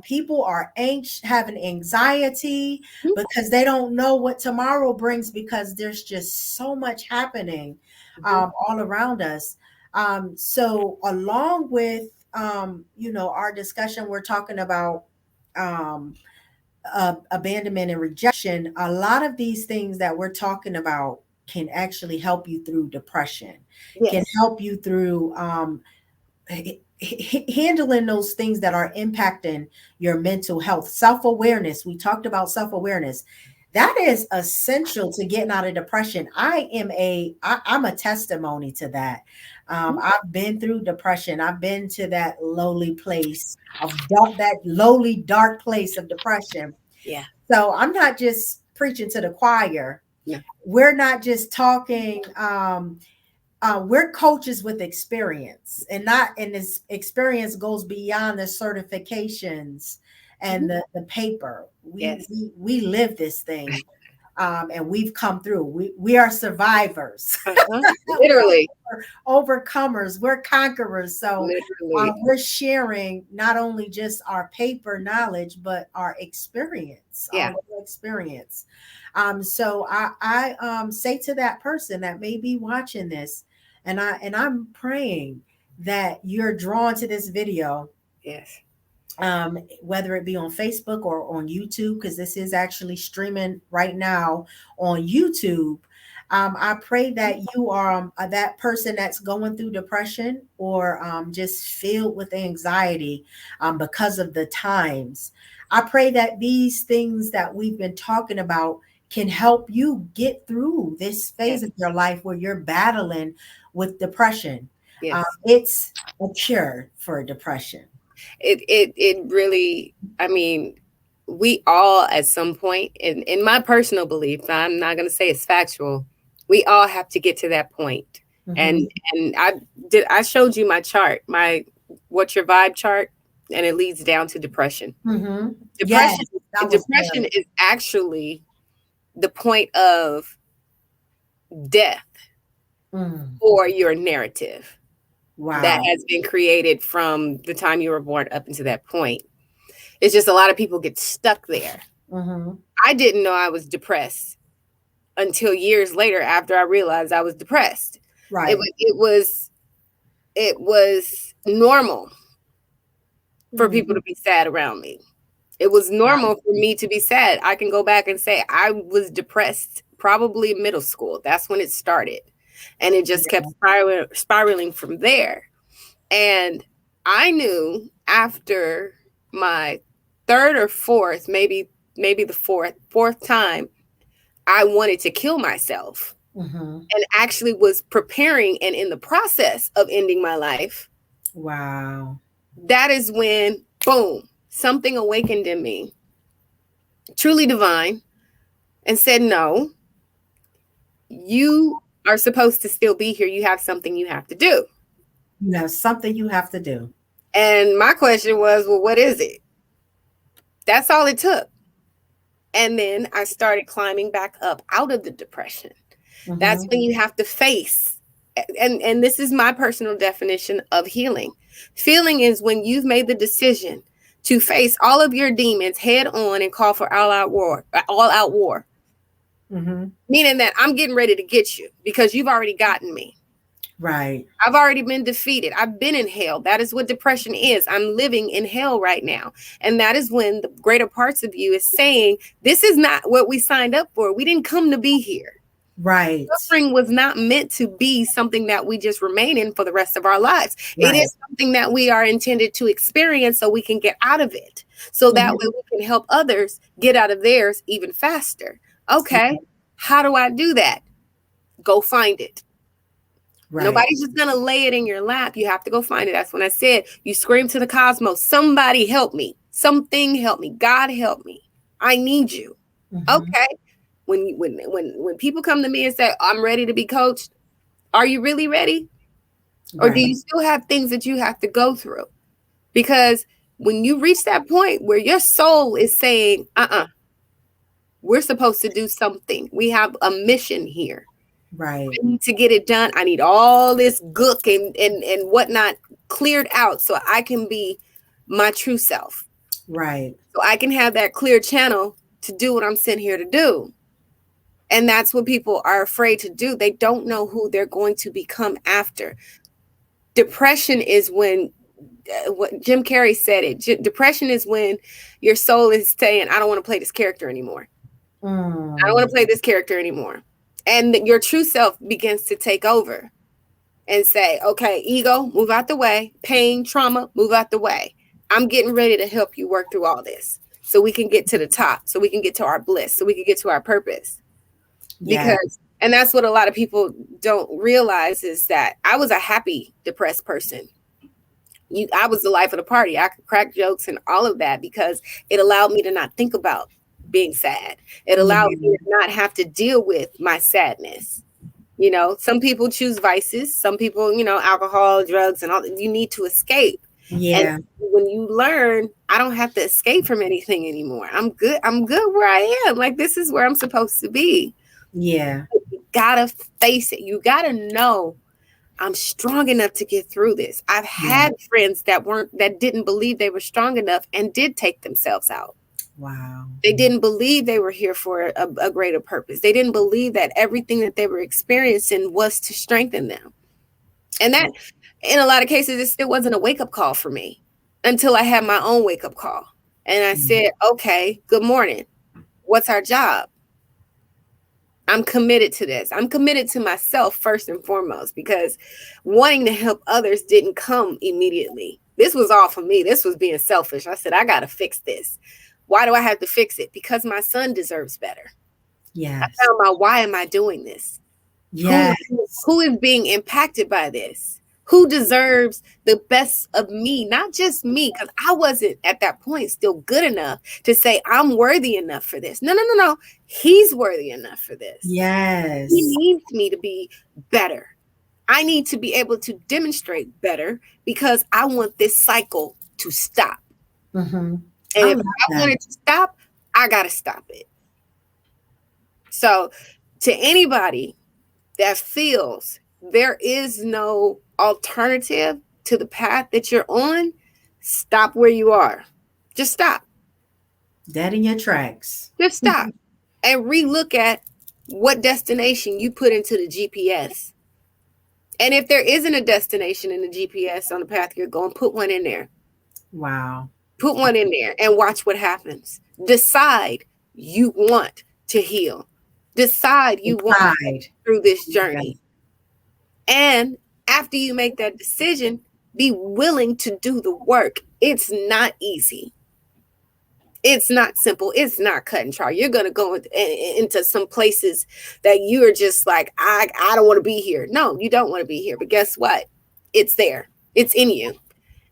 People are anxious, having anxiety Mhm. because they don't know what tomorrow brings, because there's just so much happening Mhm. all around us. So along with our discussion, we're talking about um, abandonment and rejection. A lot of these things that we're talking about can actually help you through depression, can Yes. help you through handling those things that are impacting your mental health. Self-awareness, we talked about self-awareness. That is essential to getting out of depression. I'm a testimony to that. Mhm. I've been through depression. I've been to that lowly place of dark, that lowly dark place of depression. Yeah. So I'm not just preaching to the choir. No. We're not just talking we're coaches with experience, and this experience goes beyond the certifications and Mhm. the paper. we Yes. we, we live this thing, and we've come through. We are survivors. Uh-huh. We're Literally. overcomers, we're conquerors. So Literally. we're sharing not only just our paper knowledge, but our experience, our Yeah. real experience. So I say to that person that may be watching this, and I'm praying that you're drawn to this video, Yes. whether it be on Facebook or on YouTube, because this is actually streaming right now on YouTube. I pray that you are that person that's going through depression, or just filled with anxiety because of the times. I pray that these things that we've been talking about can help you get through this phase Yes. of your life where you're battling with depression. Yes. It's a cure for depression. It really, I mean, we all at some point, in my personal belief, I'm not going to say it's factual, we all have to get to that point. and Mhm. and I showed you my chart, my what's your vibe chart, and it leads down to depression. Mhm. Yes, depression that was Depression good. is actually the point of death Mm. for your narrative that Wow. has been created from the time you were born up into that point. It's just a lot of people get stuck there. Mhm. I didn't know I was depressed until years later, after I realized I was depressed. It Right. was it was it was normal for Mhm. people to be sad around me. It was normal for me to be sad. I can go back and say I was depressed probably in middle school. That's when it started. And it just kept spiraling from there. And I knew after my third or fourth, maybe the fourth time, I wanted to kill myself, Mhm. and actually was preparing and in the process of ending my life. Wow. That is when, boom, something awakened in me, truly divine, and said, no, you are supposed to still be here. You have something you have to do. You have something you have to do. And my question was, well, what is it? That's all it took. And then I started climbing back up out of the depression. That's when you have to face, and this is my personal definition of healing. Healing is when you've made the decision to face all of your demons head on and call for all out war, meaning that I'm getting ready to get you because you've already gotten me. Right. I've already been defeated. I've been in hell. That is what depression is. I'm living in hell right now. And that is when the greater parts of you is saying, this is not what we signed up for. We didn't come to be here. Right. Suffering was not meant to be something that we just remain in for the rest of our lives. Right. It is something that we are intended to experience so we can get out of it. So that way we can help others get out of theirs even faster. Okay. How do I do that? Go find it. Right. Nobody's just going to lay it in your lap. You have to go find it. That's when I said, you scream to the cosmos, somebody help me. Something help me. God help me. I need you. Okay. When people come to me and say, I'm ready to be coached, are you really ready? Or do you still have things that you have to go through? Because when you reach that point where your soul is saying, we're supposed to do something. We have a mission here. Right. I need to get it done. I need all this gook and whatnot cleared out so I can be my true self. Right. So I can have that clear channel to do what I'm sent here to do. And that's what people are afraid to do. They don't know who they're going to become after. Depression is when, what Jim Carrey said it, depression is when your soul is saying, I don't want to play this character anymore. I don't want to play this character anymore. And your true self begins to take over and say, okay, ego, move out the way. Pain, trauma, move out the way. I'm getting ready to help you work through all this so we can get to the top, so we can get to our bliss, so we can get to our purpose. Because, and that's what a lot of people don't realize is that I was a happy, depressed person. I was the life of the party. I could crack jokes and all of that because it allowed me to not think about being sad. It allowed me to not have to deal with my sadness. You know, some people choose vices. Some people, you know, alcohol, drugs, and all. You need to escape. Yeah. And when you learn, I don't have to escape from anything anymore. I'm good. I'm good where I am. Like, this is where I'm supposed to be. Yeah. You gotta face it. You gotta know I'm strong enough to get through this. I've had friends that didn't believe they were strong enough and did take themselves out. Wow. They didn't believe they were here for a greater purpose. They didn't believe that everything that they were experiencing was to strengthen them. And that, in a lot of cases, it still wasn't a wake-up call for me until I had my own wake-up call. And I said, okay, good morning. What's our job? I'm committed to this. I'm committed to myself first and foremost, because wanting to help others didn't come immediately. This was all for me. This was being selfish. I said, I got to fix this. Why do I have to fix it? Because my son deserves better. Yes. I found my why am I doing this? Yes. Who is being impacted by this? Who deserves the best of me? Not just me, because I wasn't at that point still good enough to say I'm worthy enough for this. No. He's worthy enough for this. Yes. He needs me to be better. I need to be able to demonstrate better because I want this cycle to stop. Mm-hmm. And if I want it to stop, I got to stop it. So to anybody that feels there is no alternative to the path that you're on, stop where you are. Just stop. Dead in your tracks. Just stop and relook at what destination you put into the GPS. And if there isn't a destination in the GPS on the path you're going, put one in there. Wow. Put one in there and watch what happens. Decide you want to heal. Decide you want to go through this journey. And after you make that decision, be willing to do the work. It's not easy. It's not simple. It's not cut and dry. You're going to go into some places that you're just like, I don't want to be here. No, you don't want to be here. But guess what? It's there. It's in you.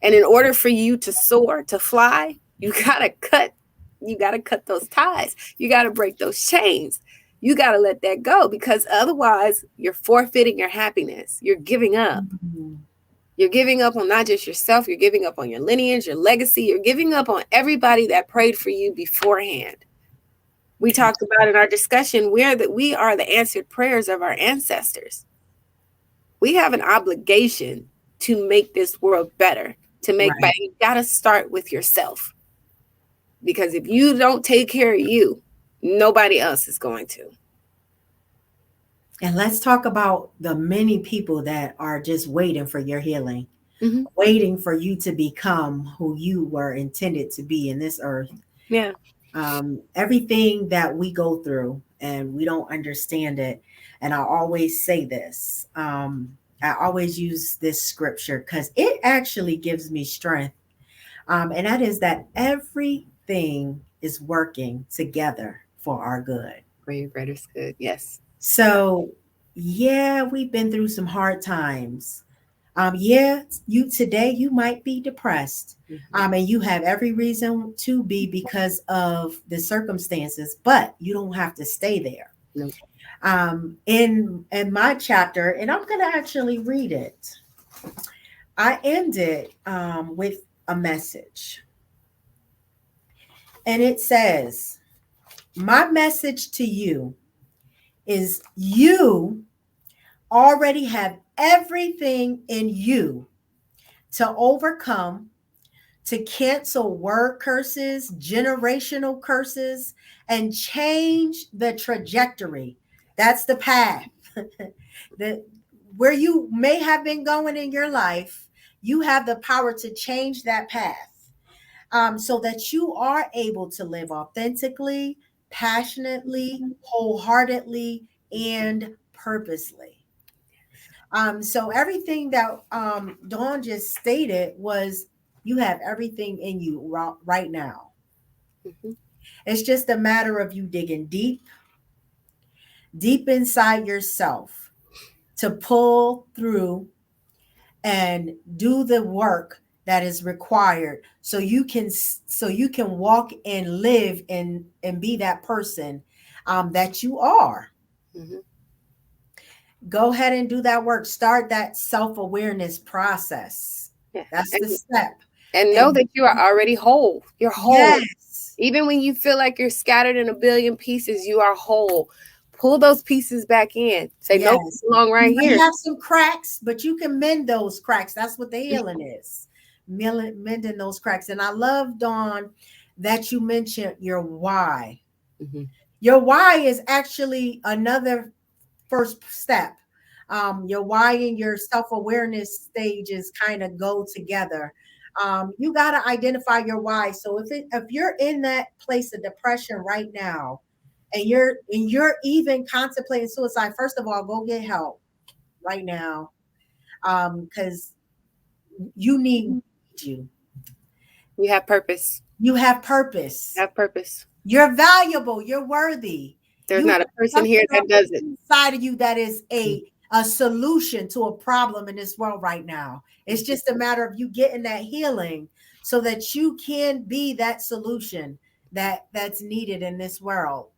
And in order for you to soar, to fly, you got to cut those ties. You got to break those chains. You got to let that go, because otherwise you're forfeiting your happiness. You're giving up. Mhm. You're giving up on not just yourself, you're giving up on your lineage, your legacy. You're giving up on everybody that prayed for you beforehand. We talked about in our discussion where that we are the answered prayers of our ancestors. We have an obligation to make this world better, to make better. Right. You got to start with yourself, because if you don't take care of you, nobody else is going to. And let's talk about the many people that are just waiting for your healing, Mm-hmm. waiting for you to become who you were intended to be in this earth. Yeah. Everything that we go through and we don't understand it. And I always say this, I always use this scripture because it actually gives me strength. And that is that everything is working together for our good. For your greatest good. Yes. So, yeah, we've been through some hard times. Yeah, you today you might be depressed, Mm-hmm. and you have every reason to be because of the circumstances, but you don't have to stay there. No. In my chapter, and I'm going to actually read it. I ended with a message, and it says, "My message to you is you already have everything in you to overcome, to cancel word curses, generational curses, and change the trajectory." That's the path. the, where you may have been going in your life, you have the power to change that path, so that you are able to live authentically, passionately, wholeheartedly, and purposely. So everything that Dawn just stated was you have everything in you right now. Mm-hmm. It's just a matter of you digging deep, deep inside yourself to pull through and do the work that is required so you can walk and live and be that person that you are. Mm-hmm. Go ahead and do that work. Start that self-awareness process. Yeah. That's the step. And know And that you are already whole. You're whole. yes, Even when you feel like you're scattered in a billion pieces, you are whole. Pull those pieces back in. Say, nope, yes. you belong You right might here. have some cracks, but you can mend those cracks. That's what the healing is. Mending those cracks. And I love, Dawn, that you mentioned your why. Mm-hmm. Your why is actually another first step. Your why and your self-awareness stages kind of go together. You got to identify your why. So if you're in that place of depression right now, and you're even contemplating suicide, first of all, go get help right now, because you need you. You have purpose. You have purpose. You have purpose. You're valuable. You're worthy. There's You not a have person something here on that the doesn't. inside of you that is a solution to a problem in this world right now. It's just a matter of you getting that healing so that you can be that solution that's needed in this world.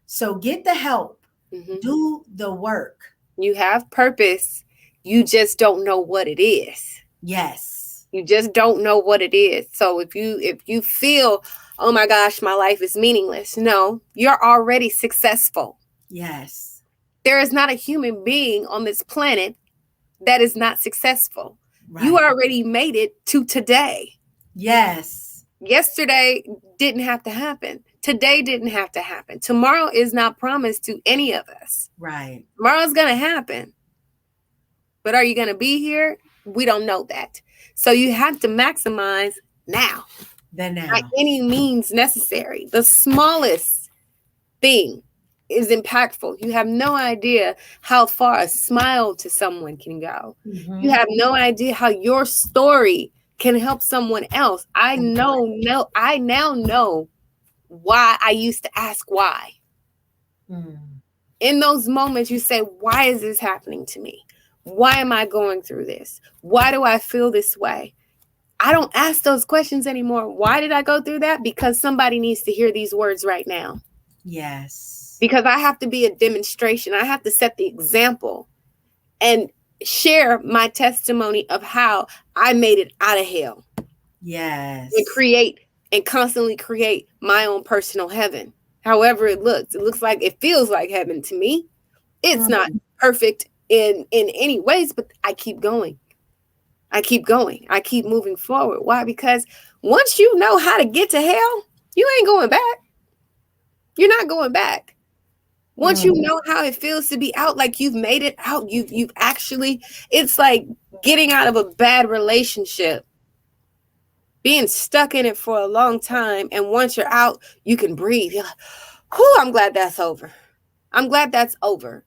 So get the help. Mm-hmm. Do the work. You have purpose. You just don't know what it is. Yes. You just don't know what it is. So if you feel, oh my gosh, my life is meaningless, no, you're already successful. Yes. There is not a human being on this planet that is not successful. You Right. already made it to today. Yes. Yesterday didn't have to happen. Today didn't have to happen. Tomorrow is not promised to any of us. Right. Tomorrow's going to happen. But are you going to be here? We don't know that. So you have to maximize now, Then by now. any means necessary. The smallest thing is impactful. You have no idea how far a smile to someone can go. You Mhm. have no idea how your story can help someone else. I now know why I used to ask why. Mm. In those moments, you say, why is this happening to me? Why am I going through this? Why do I feel this way? I don't ask those questions anymore. Why did I go through that? Because somebody needs to hear these words right now. Yes. because I have to be a demonstration. I have to set the example and share my testimony of how I made it out of hell and Yes. create and constantly create my own personal heaven. However it looks like, it feels like heaven to me. It's not Mhm. perfect in any ways, but I keep going. I keep going. I keep moving forward. Why? Because once you know how to get to hell, you ain't going back. You're not going back. Once you Mm. know how it feels to be out, like you've made it out, you've actually, it's like getting out of a bad relationship, being stuck in it for a long time, and once you're out, you can breathe. You're like, whew, I'm glad that's over. I'm glad that's over.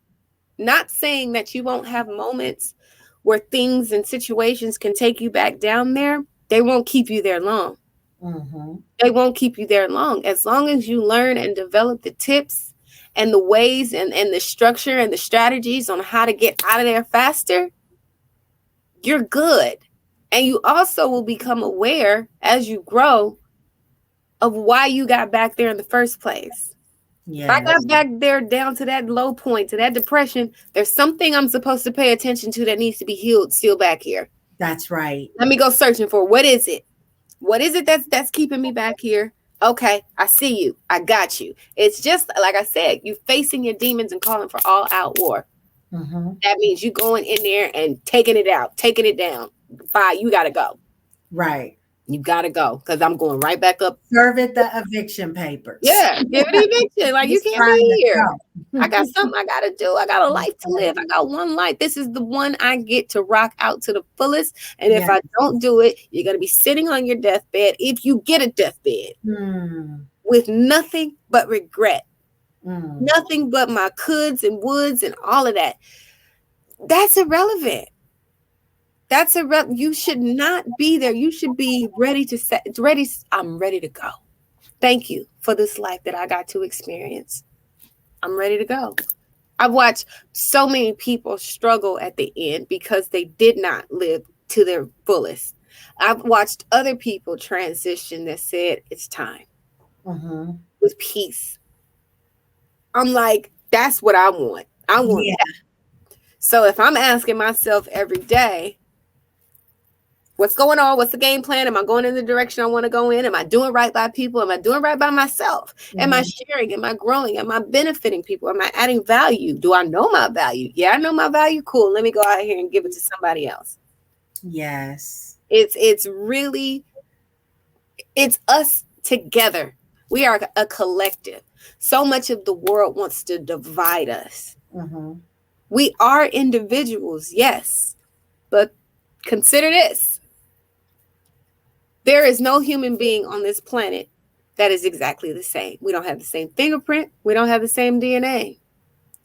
Not saying that you won't have moments where things and situations can take you back down there. They won't keep you there long. Mhm. They won't keep you there long. As long as you learn and develop the tips and the ways and the structure and the strategies on how to get out of there faster, you're good. And you also will become aware as you grow of why you got back there in the first place. If I Yes. got back there down to that low point, to that depression, there's something I'm supposed to pay attention to that needs to be healed still back here. That's right. Let me go searching for what is it? What is it that's keeping me back here? Okay, I see you. I got you. It's just like I said, you facing your demons and calling for all out war. Mhm. That means you going in there and taking it out, taking it down. Bye, you gotta go. Right. You gotta go. Because I'm going right back up. Serve it the eviction papers. Yeah, give it eviction. Like, you It's can't time to be here. I go. got something I gotta do. I got a life to live. I got one life. This is the one I get to rock out to the fullest. And if Yeah. I don't do it, you're gonna be sitting on your deathbed, if you get a deathbed, Mm. with nothing but regret, Mm. nothing but my coulds and woulds and all of that. That's irrelevant. You should not be there. You should be ready to set ready. I'm ready to go. Thank you for this life that I got to experience. I'm ready to go. I've watched so many people struggle at the end because they did not live to their fullest. I've watched other people transition that said it's time Mhm. with peace. I'm like, that's what I want. I want Yeah. that. So if I'm asking myself every day, what's going on? What's the game plan? Am I going in the direction I want to go in? Am I doing right by people? Am I doing right by myself? Am I Mhm. sharing? Am I growing? Am I benefiting people? Am I adding value? Do I know my value? Yeah, I know my value. Cool. Let me go out here and give it to somebody else. Yes. It's really, it's us together. We are a collective. So much of the world wants to divide us. Mhm. We are individuals, yes, but consider this. There is no human being on this planet that is exactly the same. We don't have the same fingerprint. We don't have the same DNA.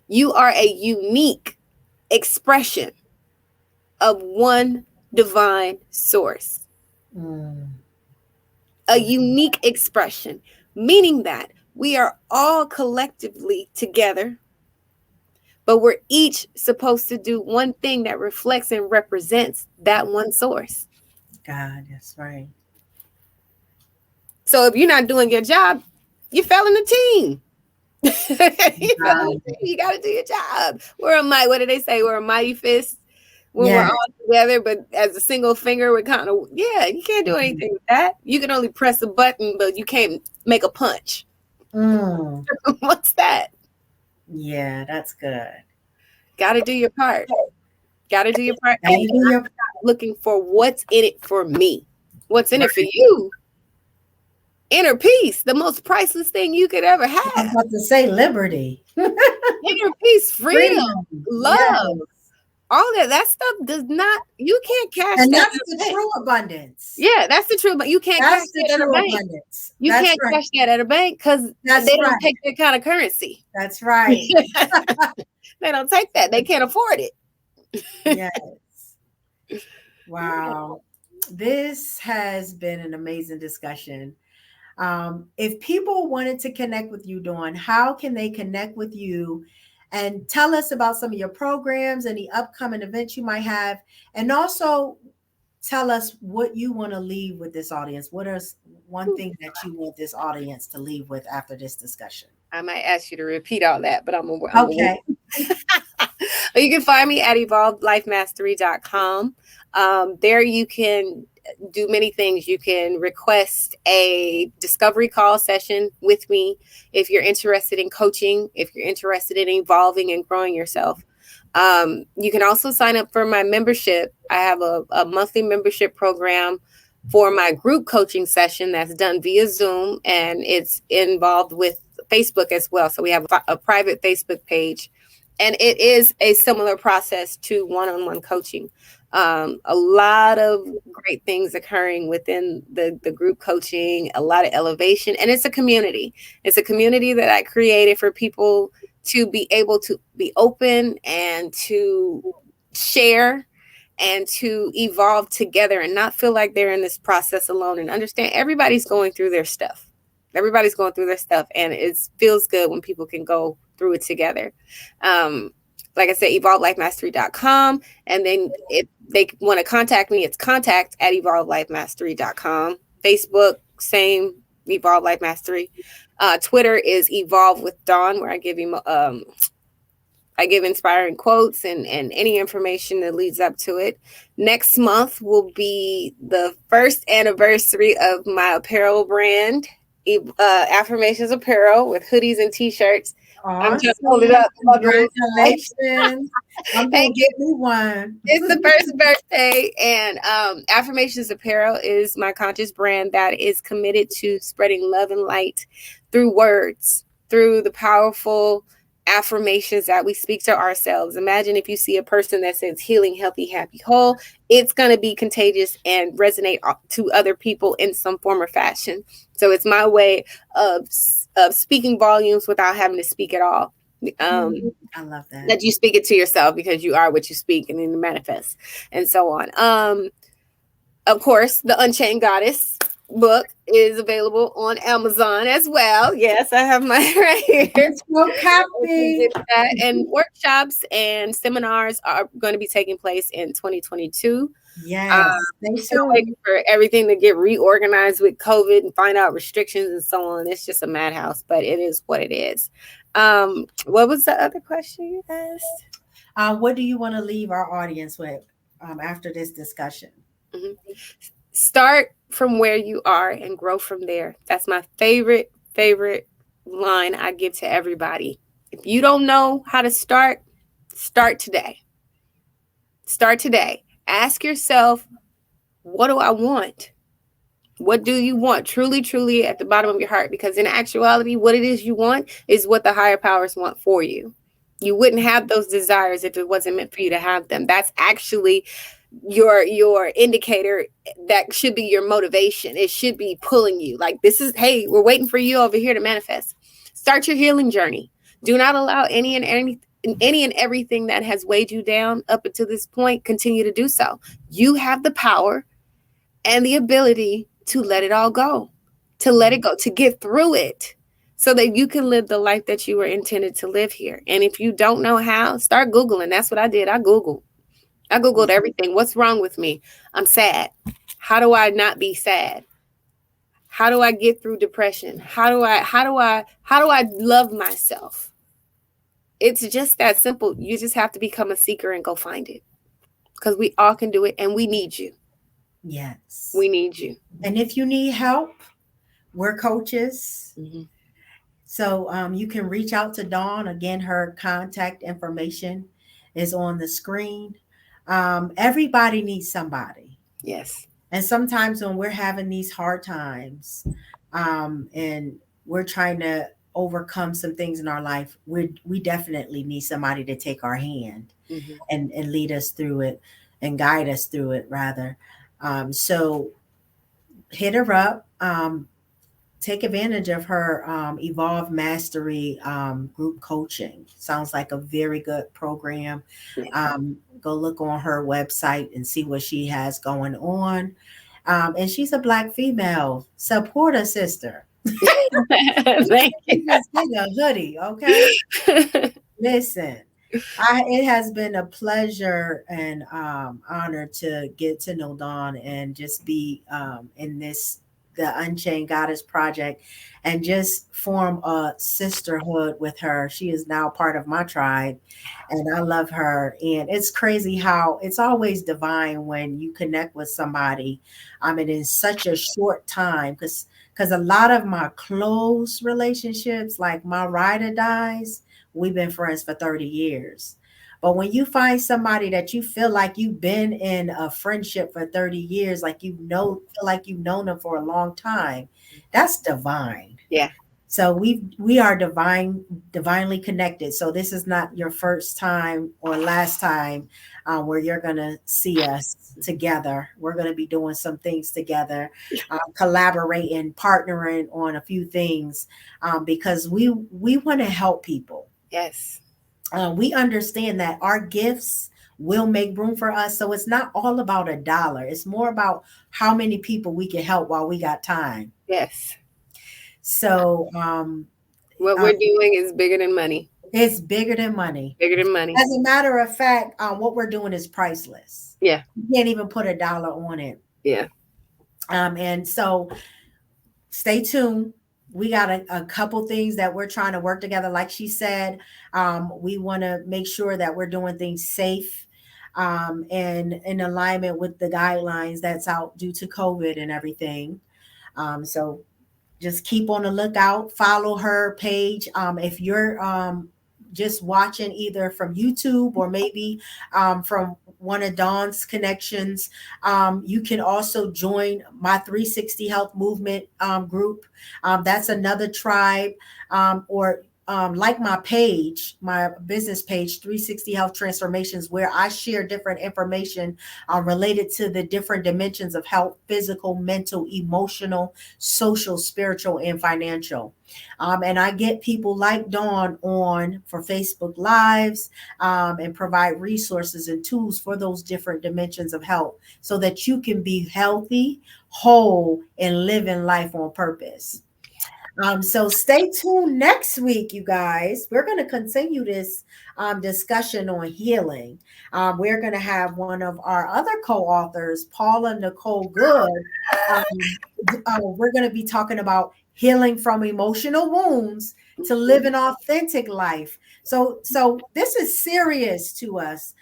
You are a unique expression of one divine source, Mm. a unique expression, meaning that we are all collectively together, but we're each supposed to do one thing that reflects and represents that one source. God, that's right. So if you're not doing your job, you fell in the team. You fell in the Wow. team. You got to do your job. We're a mighty, what do they say? We're a mighty fist when we're Yeah. all together, but as a single finger, we're kind of, yeah, you can't do anything with that. You can only press a button, but you can't make a punch. Mm. What's that? Yeah, that's good. Got to do your part. Got to do your part. Gotta And you do got your to stop looking for what's in it for me. What's in it for you? Inner peace, the most priceless thing you could ever I was have. about to say liberty. Inner peace, freedom, Freedom. Yes. love, all that stuff does not, you can't cash And that that's in a the bank. true abundance. Yeah, that's the truth. But you can't cash That's the that at a true bank. abundance. You That's can't right. cash that at a bank because That's they don't right. take that kind of currency. That's right. They don't take that. They can't afford it. Yes. Wow. This has been an amazing discussion. If people wanted to connect with you, Dawn, how can they connect with you and tell us about some of your programs, any upcoming events you might have, and also tell us what you want to leave with this audience. What is one thing that you want this audience to leave with after this discussion? I might ask you to repeat all that, but I'm gonna Okay. You can find me at evolvedlifemastery.com. There you can do many things. You can request a discovery call session with me if you're interested in coaching, if you're interested in evolving and growing yourself. You can also sign up for my membership. I have a monthly membership program for my group coaching session that's done via Zoom, and it's involved with Facebook as well. So we have a private Facebook page, and it is a similar process to one-on-one coaching. A lot of great things occurring within the group coaching, a lot of elevation, and it's a community. It's a community that I created for people to be able to be open and to share and to evolve together and not feel like they're in this process alone, and understand everybody's going through their stuff. Everybody's going through their stuff, and it feels good when people can go through it together. Like I said, evolvelifemastery.com. And then if they want to contact me, it's contact@evolvelifemastery.com. Facebook, same, Evolve Life Mastery. Twitter is Evolve with Dawn, where I give inspiring quotes and any information that leads up to it. Next month will be the first anniversary of my apparel brand, Affirmations Apparel, with hoodies and t-shirts. I'm trying to hold it Awesome. up. Congratulations. I'm going Thank to you. get me one. It's the first birthday, and Affirmations Apparel is my conscious brand that is committed to spreading love and light through words, through the powerful affirmations that we speak to ourselves. Imagine if you see a person that says healing, healthy, happy, whole, it's going to be contagious and resonate to other people in some form or fashion. So it's my way of speaking volumes without having to speak at all. I love that. That you speak it to yourself, because you are what you speak, and then you manifest, and so on. Of course, the Unchained Goddess book is available on Amazon as well. Yes, I have mine right here. Well, copy. And workshops and seminars are going to be taking place in 2022. Yes. They Still waiting for everything to get reorganized with COVID and find out restrictions and so on. It's just a madhouse, but it is what it is. What was the other question you asked? What do you want to leave our audience with after this discussion? Mm-hmm. Start from where you are and grow from there. That's my favorite line I give to everybody. If you don't know how to start today. Start today. Ask yourself, what do I want? What do you want? Truly, truly at the bottom of your heart. Because in actuality, what it is you want is what the higher powers want for you. You wouldn't have those desires if it wasn't meant for you to have them. That's actually your indicator. That should be your motivation. It should be pulling you. Like, this is, hey, we're waiting for you over here to manifest. Start your healing journey. Do not allow any and everything that has weighed you down up until this point continue to do so. You have the power and the ability to let it all go, to get through it, so that you can live the life that you were intended to live here. And if you don't know how, start Googling. That's what I did. I Googled everything. What's wrong with me? I'm sad. How do I not be sad? How do I get through depression? How do I love myself? It's just that simple. You just have to become a seeker and go find it, because we all can do it, and we need you. Yes. We need you. And if you need help, we're coaches. Mm-hmm. So you can reach out to Dawn. Again, her contact information is on the screen. Everybody needs somebody. Yes. And sometimes when we're having these hard times and we're trying to overcome some things in our life, we definitely need somebody to take our hand Mm-hmm. and lead us through it and guide us through it, rather. So hit her up. Take advantage of her Evolve Mastery group coaching. Sounds like a very good program. Go look on her website and see what she has going on. And she's a Black female. Support a sister. Thank you. Just get a hoodie, okay? Listen. It has been a pleasure and honor to get to know Dawn and just be in this the Unchained Goddess project and just form a sisterhood with her. She is now part of my tribe, and I love her. And it's crazy how it's always divine when you connect with somebody. I mean, in such a short time, because a lot of my close relationships, like my ride or dies, we've been friends for 30 years. But when you find somebody that you feel like you've been in a friendship for 30 years, like feel like you've known them for a long time, that's divine. Yeah. So we are divinely connected. So this is not your first time or last time where you're gonna see us together. We're gonna be doing some things together, collaborating, partnering on a few things, because we want to help people. Yes. We understand that our gifts will make room for us. So it's not all about a dollar. It's more about how many people we can help while we got time. Yes. So What uh, we're doing is bigger than money. it's bigger than money. Bigger than money. As a matter of fact, what we're doing is priceless. Yeah. You can't even put a dollar on it. Yeah. And so stay tuned. We got a couple things that we're trying to work together. Like she said, we want to make sure that we're doing things safe and in alignment with the guidelines that's out due to COVID and everything. So just keep on the lookout. Follow her page. If you're just watching either from YouTube or maybe from one of Dawn's connections, you can also join my 360 Health Movement group. That's another tribe, or like my page, my business page, 360 Health Transformations, where I share different information related to the different dimensions of health: physical, mental, emotional, social, spiritual, and financial. And I get people like Dawn on for Facebook Lives and provide resources and tools for those different dimensions of health so that you can be healthy, whole, and living life on purpose. So stay tuned next week, you guys. We're going to continue this discussion on healing. We're going to have one of our other co-authors, Paula Nicole Good. Um, we're going to be talking about healing from emotional wounds to live Mhm. an authentic life. So this is serious to us.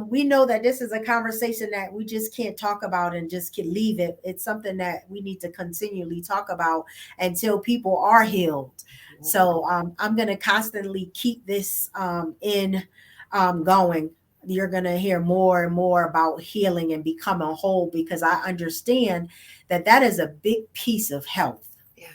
We know that this is a conversation that we just can't talk about and just can leave it. It's something that we need to continually talk about until people are healed. So I'm going to constantly keep this in going. You're going to hear more and more about healing and becoming whole because I understand that that is a big piece of health. Yeah.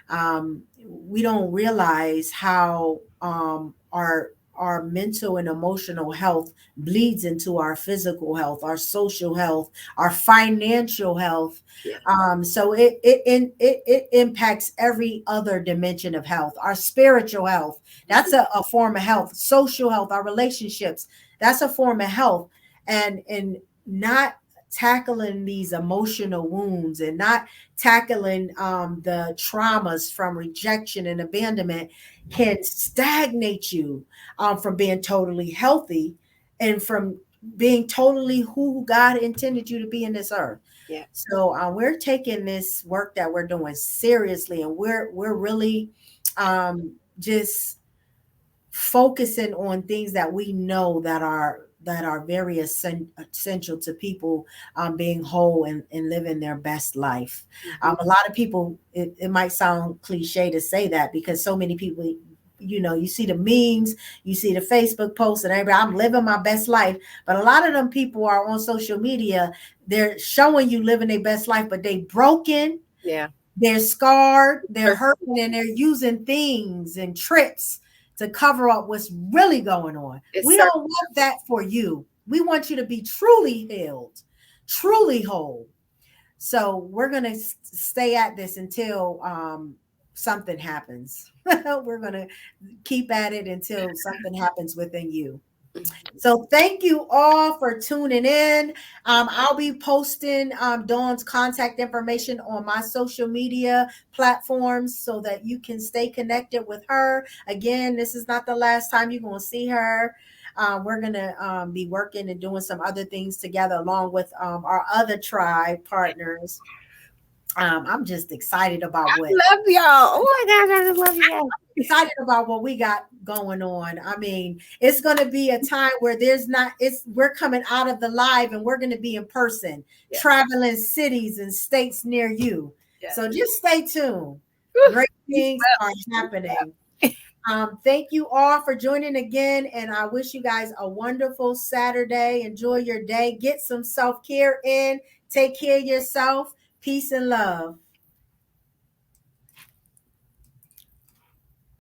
um, we don't realize how our mental and emotional health bleeds into our physical health, our social health, our financial health. Yeah. So it impacts every other dimension of health. Our spiritual health, that's a form of health. Social health, our relationships, that's a form of health. And not tackling these emotional wounds and not tackling the traumas from rejection and abandonment can stagnate you from being totally healthy and from being totally who God intended you to be in this earth. Yeah. So we're taking this work that we're doing seriously, and we're really just focusing on things that we know that are very essential to people being whole and living their best life. Mhm. A lot of people, it might sound cliche to say that because so many people, you know, you see the memes, you see the Facebook posts, and everybody, I'm living my best life. But a lot of them people are on social media. They're showing you living their best life, but they broken, Yeah. they're scarred, they're Perfect. hurting, and they're using things and tricks to cover up what's really going on. It's We don't want that for you. We want you to be truly healed, truly whole. So we're going to stay at this until something happens. We're going to keep at it until something happens within you. So thank you all for tuning in. I'll be posting Dawn's contact information on my social media platforms so that you can stay connected with her. Again, this is not the last time you're going to see her. We're going to be working and doing some other things together along with our other tribe partners. I'm just excited about what Love y'all. Oh my gosh, I just love you guys. excited about what we got going on. I mean, it's going to be a time where there's not it's we're coming out of the live and we're going to be in person, Yes. traveling cities and states near you. Yes. So just stay tuned. Whew. Great things are happening. Thank you all for joining again, and I wish you guys a wonderful Saturday. Enjoy your day. Get some self-care in. Take care of yourself. Peace and love.